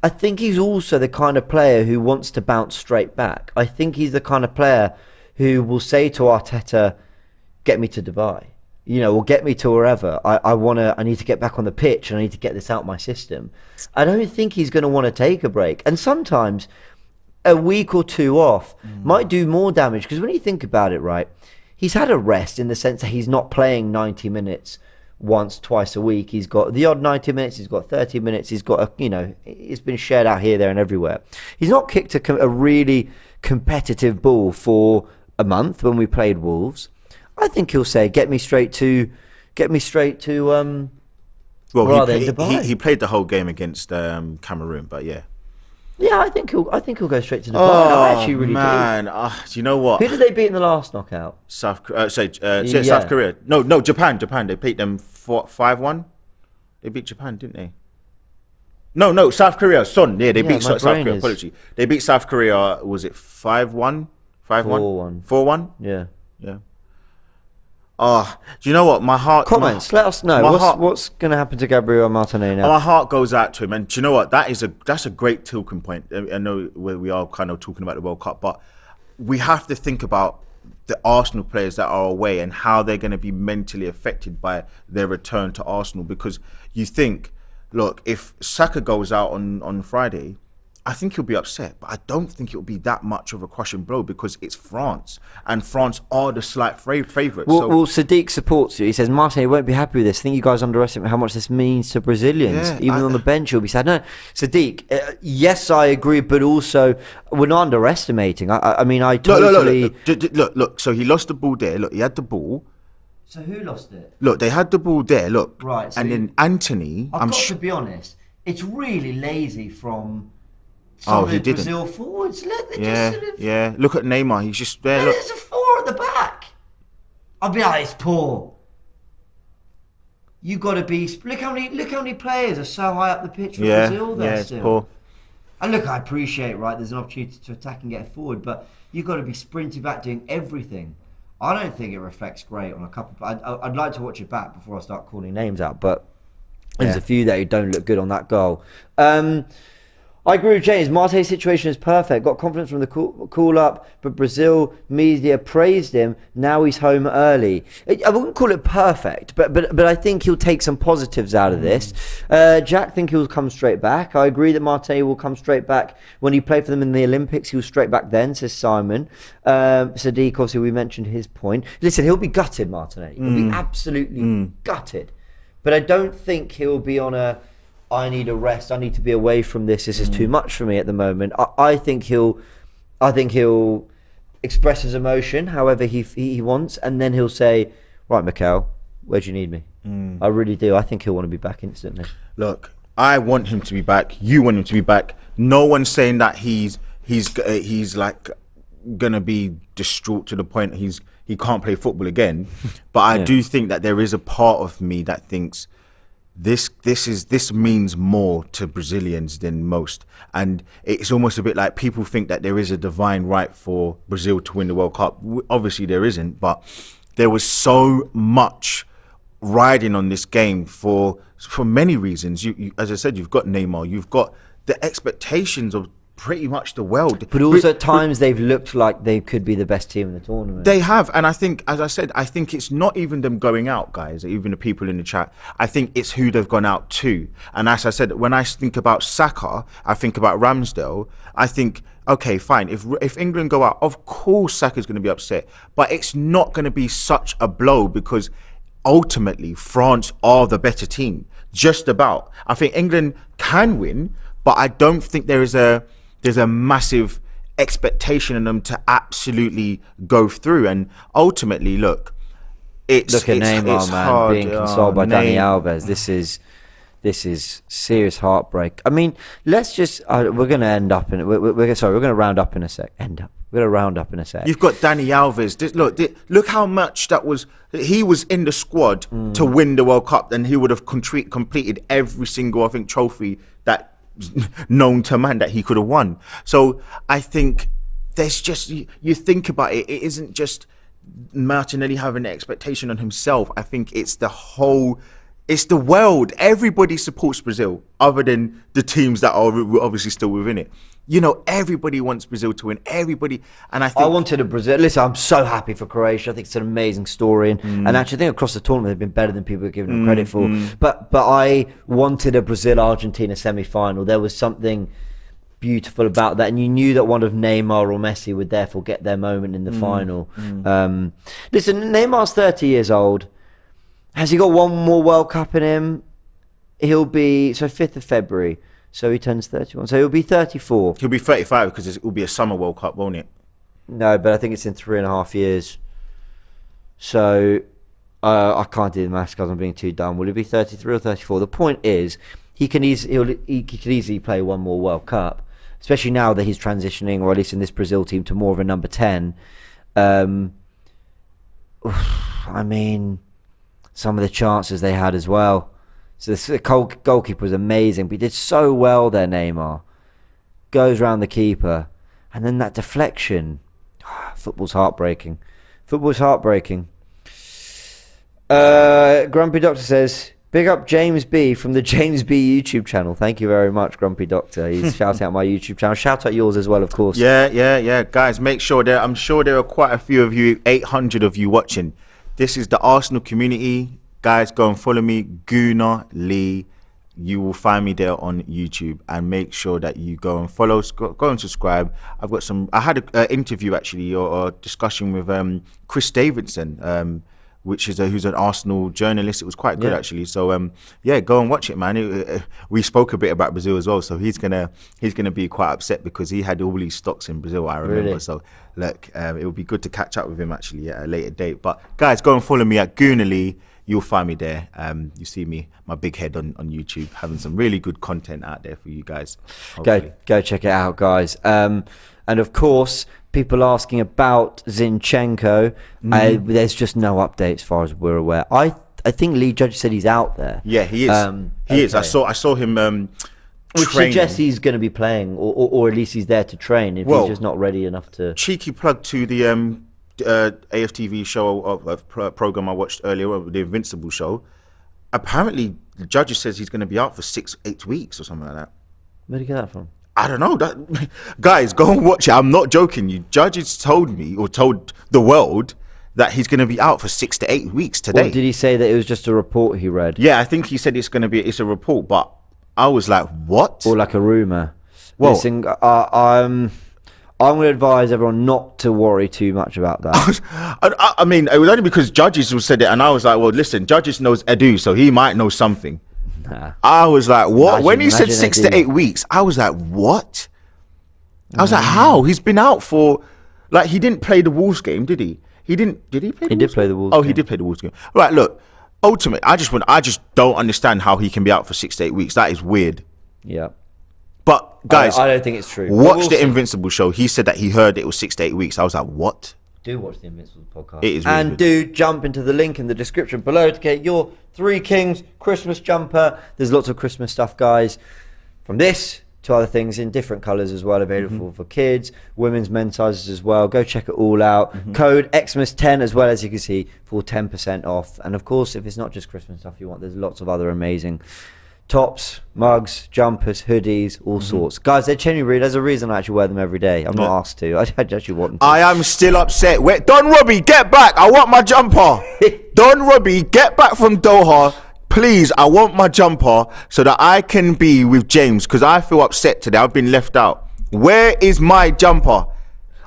I think he's also the kind of player who wants to bounce straight back. I think he's the kind of player who will say to Arteta, get me to Dubai, or get me to wherever. I need to get back on the pitch and I need to get this out of my system. I don't think he's going to want to take a break. And sometimes a week or two off might do more damage, because when you think about it, right, he's had a rest in the sense that he's not playing 90 minutes twice a week. He's got the odd 90 minutes, he's got 30 minutes, he's got it's been shared out here, there and everywhere. He's not kicked a really competitive ball for a month when we played Wolves. I think he'll say, get me straight to well, he played the whole game against Cameroon, but yeah. Yeah, I think he'll go straight to Dubai. I actually really do. Do you know what? Who did they beat in the last knockout? South Korea. No, Japan. They beat them 5-1. They beat Japan, didn't they? No, South Korea. They beat South Korea. Apology. They beat South Korea. Was it 5-1? 5-1? 4-1? Yeah. Do you know what? My heart... Comments, let us know. What's going to happen to Gabriel Martinelli now? My heart goes out to him. And do you know what? That's a great talking point. I know we are kind of talking about the World Cup, but we have to think about the Arsenal players that are away and how they're going to be mentally affected by their return to Arsenal. Because you think, look, if Saka goes out on Friday, I think he'll be upset, but I don't think it'll be that much of a crushing blow, because it's France, and France are the slight favourites. Well, Sadiq supports you. He says, Martin, he won't be happy with this. I think you guys underestimate how much this means to Brazilians. Even on the bench, he'll be sad. No, Sadiq, yes, I agree, but also we're not underestimating. I mean, I totally... Look, so he lost the ball there. Look, he had the ball. So who lost it? Look, they had the ball there, look. Right. So and then Anthony... I've got to be honest, it's really lazy from... He didn't. Brazil forwards. Look, Look at Neymar. He's just there. Look. There's a 4 at the back. I'll be like, it's poor. You got to be. Look how many players are so high up the pitch for Brazil. There still. Poor. And look, I appreciate, right, there's an opportunity to attack and get forward, but you got to be sprinting back, doing everything. I don't think it reflects great on a couple. I'd like to watch it back before I start calling names out, but there's a few there who don't look good on that goal. I agree with James. Marte's situation is perfect. Got confidence from the call up, but Brazil media praised him. Now he's home early. I wouldn't call it perfect, but I think he'll take some positives out of this. Jack think he'll come straight back. I agree that Marte will come straight back when he played for them in the Olympics. He was straight back then, says Simon. Sadiq, obviously, we mentioned his point. Listen, he'll be gutted, Martinelli. He'll be absolutely gutted. But I don't think he'll be on I need a rest. I need to be away from this. This is too much for me at the moment. I think he'll express his emotion however he wants, and then he'll say, "Right, Mikel, where do you need me?" I really do. I think he'll want to be back instantly. Look, I want him to be back. You want him to be back. No one's saying that he's like gonna be distraught to the point he can't play football again. But I do think that there is a part of me that thinks this means more to Brazilians than most, and it's almost a bit like people think that there is a divine right for Brazil to win the World Cup. Obviously there isn't, but there was so much riding on this game for many reasons. You as I said, you've got Neymar, you've got the expectations of pretty much the world, but also at times they've looked like they could be the best team in the tournament. They have, and I think, as I said, I think it's not even them going out, guys, even the people in the chat. I think it's who they've gone out to. And as I said, when I think about Saka, I think about Ramsdale. I think, okay, fine, if England go out, of course Saka's going to be upset, but it's not going to be such a blow, because ultimately France are the better team, just about. I think England can win, but I don't think there's a massive expectation in them to absolutely go through. And ultimately, look at Neymar, man, being consoled by Dani Alves. This is serious heartbreak. I mean, let's just we're going to end up in we're going to round up in a sec. We're going to round up in a sec. You've got Dani Alves. Look how much that was. He was in the squad to win the World Cup, and he would have completed every single, I think, trophy that known to man that he could have won. So I think there's just, you think about it, it isn't just Martinelli having an expectation on himself. I think it's the whole It's the world. Everybody supports Brazil, other than the teams that are obviously still within it. You know, everybody wants Brazil to win. Everybody, and I think I wanted a Brazil. Listen, I'm so happy for Croatia. I think it's an amazing story, and actually, I think across the tournament they've been better than people are giving them credit for. But I wanted a Brazil-Argentina semi-final. There was something beautiful about that, and you knew that one of Neymar or Messi would therefore get their moment in the final. Listen, Neymar's 30 years old. Has he got one more World Cup in him? He'll be 5th of February. So he turns 31. So he'll be 34. He'll be 35 because it will be a summer World Cup, won't it? No, but I think it's in 3.5 years. So I can't do the maths because I'm being too dumb. Will he be 33 or 34? The point is, he could easily play one more World Cup, especially now that he's transitioning, or at least in this Brazil team, to more of a number 10. I mean, some of the chances they had as well. So the goalkeeper was amazing, but he did so well there, Neymar. Goes round the keeper. And then that deflection. Football's heartbreaking. Grumpy Doctor says, big up James B from the James B YouTube channel. Thank you very much, Grumpy Doctor. He's shouting out my YouTube channel. Shout out yours as well, of course. Yeah. Guys, make sure I'm sure there are quite a few of you, 800 of you watching. This is the Arsenal community. Guys, go and follow me, Guna Lee. You will find me there on YouTube, and make sure that you go and follow, go and subscribe. I had an interview actually, or discussion with Chris Davidson, who's an Arsenal journalist. It was quite good actually. So go and watch it, man. We spoke a bit about Brazil as well, so he's gonna be quite upset because he had all these stocks in Brazil, I remember. Really? So look, it would be good to catch up with him actually at a later date. But guys, go and follow me at Guna Lee. You'll find me there. You see me, my big head on YouTube, having some really good content out there for you guys. Hopefully. Go check it out, guys. And of course, people asking about Zinchenko. There's just no update as far as we're aware. I think Lee Judge said he's out there. Yeah, he is. He is. I saw him. Which suggests he's going to be playing, or at least he's there to train. If he's just not ready enough to. Cheeky plug to the AFTV show program I watched earlier, the Invincible show. Apparently the judge says he's going to be out for 6-8 weeks or something like that. Where'd you get that from? I don't know. Guys, go and watch it. I'm not joking you. Judges told me, or told the world, that he's going to be out for 6 to 8 weeks today. Or did he say that it was just a report he read? Yeah, I think he said it's a report, but I was like, what? Or like a rumour. Well, listen, I'm going to advise everyone not to worry too much about that. I mean, it was only because Judges said it, and I was like, well, listen, Judges knows Edu, so he might know something. Nah. I was like, what? When he said 6 to 8 weeks, I was like, what? I was like, how? He's been out for, like, he didn't play the Wolves game, did he? Did he play the Wolves game? He did play the Wolves game. Oh, he did play the Wolves game. Right, look, ultimately, I just don't understand how he can be out for 6 to 8 weeks. That is weird. Yeah. But guys, I don't think it's true. Watch the Invincible show. He said that he heard it was 6 to 8 weeks. I was like, what? Do watch the Invincible podcast. It is really and good. Do jump into the link in the description below to get your Three Kings Christmas jumper. There's lots of Christmas stuff, guys. From this to other things in different colours as well, available for kids, women's, men's sizes as well. Go check it all out. Code Xmas10 as well, as you can see, for 10% off. And of course, if it's not just Christmas stuff you want, there's lots of other amazing tops, mugs, jumpers, hoodies, all sorts. Guys, they're genuinely really, there's a reason I actually wear them every day. I'm not asked to. I actually want to. I am still upset. Wait, Don Robbie, get back. I want my jumper. Don Robbie, get back from Doha. Please, I want my jumper so that I can be with James, because I feel upset today. I've been left out. Where is my jumper?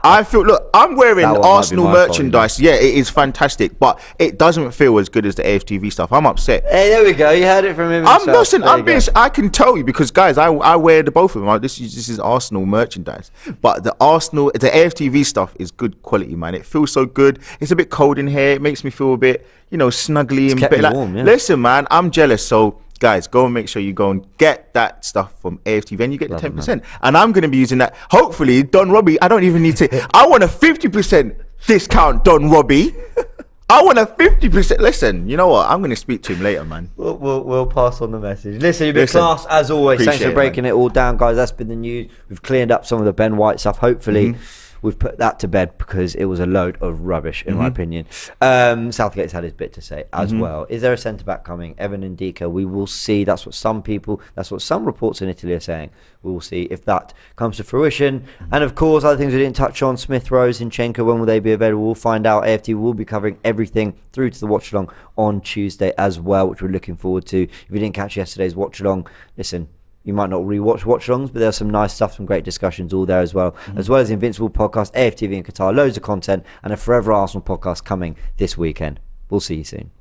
I feel, look, I'm wearing Arsenal merchandise. Yeah, it is fantastic, but it doesn't feel as good as the AFTV stuff. I'm upset. Hey, there we go. You heard it from him himself. I can tell you, because guys, I wear the both of them. This is Arsenal merchandise, but the AFTV stuff is good quality, man. It feels so good. It's a bit cold in here. It makes me feel a bit, snuggly and a bit like. Warm, yeah. Listen, man, I'm jealous. So guys, go and make sure you go and get that stuff from AFTV, and you get the 10%. And I'm going to be using that. Hopefully, Don Robbie, I don't even need to. I want a 50% discount, Don Robbie. I want a 50%. Listen, you know what? I'm going to speak to him later, man. We'll pass on the message. Listen, you've been class as always. Thanks for breaking it all down, guys. That's been the news. We've cleared up some of the Ben White stuff. Hopefully, we've put that to bed because it was a load of rubbish, in my opinion. Southgate's had his bit to say as well. Is there a centre-back coming? Evan Ndicka, we will see. That's what some reports in Italy are saying. We will see if that comes to fruition. And of course, other things we didn't touch on, Smith Rowe, Zinchenko, when will they be available? We'll find out. AFTV will be covering everything through to the watch-along on Tuesday as well, which we're looking forward to. If you didn't catch yesterday's watch-along, listen, you might not rewatch watch-alongs, but there's some nice stuff, some great discussions all there as well. As well as the Invincible podcast, AFTV in Qatar, loads of content, and a Forever Arsenal podcast coming this weekend. We'll see you soon.